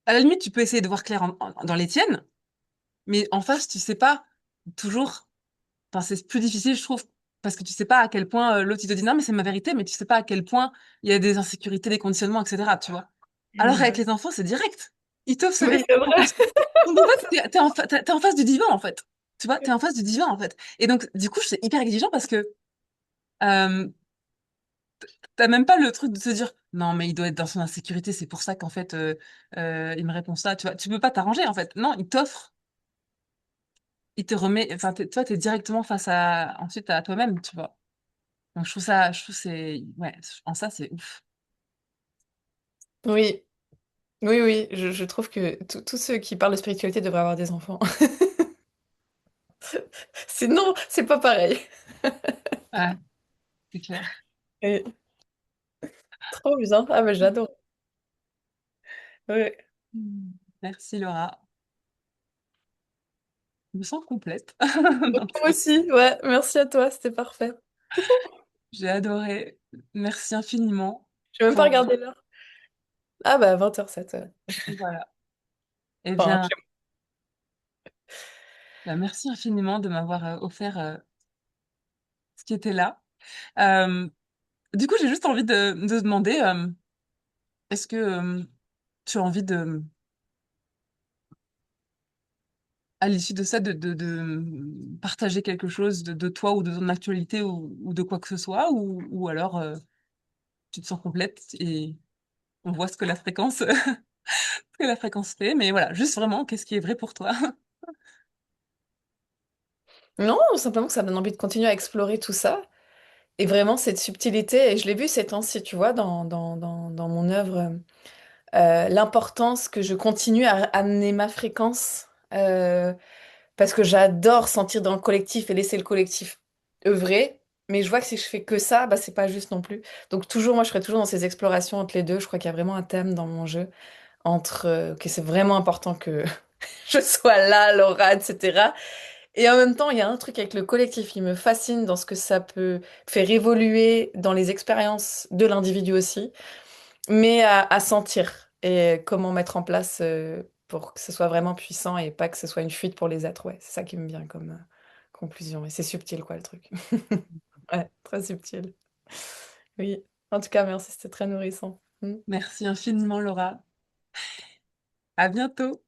À la limite, tu peux essayer de voir clair dans les tiennes. Mais en face, tu sais pas toujours. Enfin, c'est plus difficile, je trouve, parce que tu sais pas à quel point l'autre il te dit non, mais c'est ma vérité, mais tu sais pas à quel point il y a des insécurités, des conditionnements, etc. Tu vois. Alors avec Mm. les enfants, c'est direct. Ils t'offrent sa Oui, vérité. c'est vrai. Donc en fait, t'es en face du divin en fait. Tu vois, t'es en face du divin en fait. Et donc du coup, c'est hyper exigeant parce que euh, t'as même pas le truc de te dire non, mais il doit être dans son insécurité, c'est pour ça qu'en fait il me répond ça. Tu vois, tu peux pas t'arranger en fait. Non, il t'offre. Il te remet, enfin, toi, t'es directement face à, ensuite à toi-même, tu vois. Donc, je trouve c'est, ouais, en ça, c'est ouf. Oui. Oui, oui, je trouve que tous ceux qui parlent de spiritualité devraient avoir des enfants. Sinon, c'est pas pareil. Ouais, c'est clair. Et trop bien. Ah, mais j'adore. Ouais. Hmm. Merci Laura. Je me sens complète. Non, Moi aussi, ouais, merci à toi, c'était parfait. j'ai adoré. Merci infiniment Je vais même pas pour... regarder l'heure. Ah bah 20h07. Voilà. Eh Enfin, bien, bah, merci infiniment de m'avoir offert ce qui était là. Euh, du coup, j'ai juste envie de demander, est-ce que tu as envie de, à l'issue de ça, de partager quelque chose de toi ou de ton actualité ou de quoi que ce soit, ou alors tu te sens complète et on voit ce que la fréquence, ce que la fréquence fait. Mais voilà, juste vraiment, qu'est-ce qui est vrai pour toi? non, simplement que ça me donne envie de continuer à explorer tout ça. Et vraiment, cette subtilité, et je l'ai vu ces temps-ci, tu vois, dans mon œuvre, l'importance que je continue à amener ma fréquence, parce que j'adore sentir dans le collectif et laisser le collectif œuvrer. Mais je vois que si je fais que ça, bah, c'est pas juste non plus. Donc toujours, moi, je serai toujours dans ces explorations entre les deux. Je crois qu'il y a vraiment un thème dans mon jeu entre, que c'est vraiment important que je sois là, Laura, etc. Et en même temps, il y a un truc avec le collectif qui me fascine dans ce que ça peut faire évoluer dans les expériences de l'individu aussi, mais à sentir et comment mettre en place pour que ce soit vraiment puissant et pas que ce soit une fuite pour les êtres. Ouais, c'est ça qui me vient comme conclusion. Et c'est subtil, quoi, le truc. Ouais, très subtil. Oui. En tout cas, merci, c'était très nourrissant. Mm. Merci infiniment, Laura. À bientôt.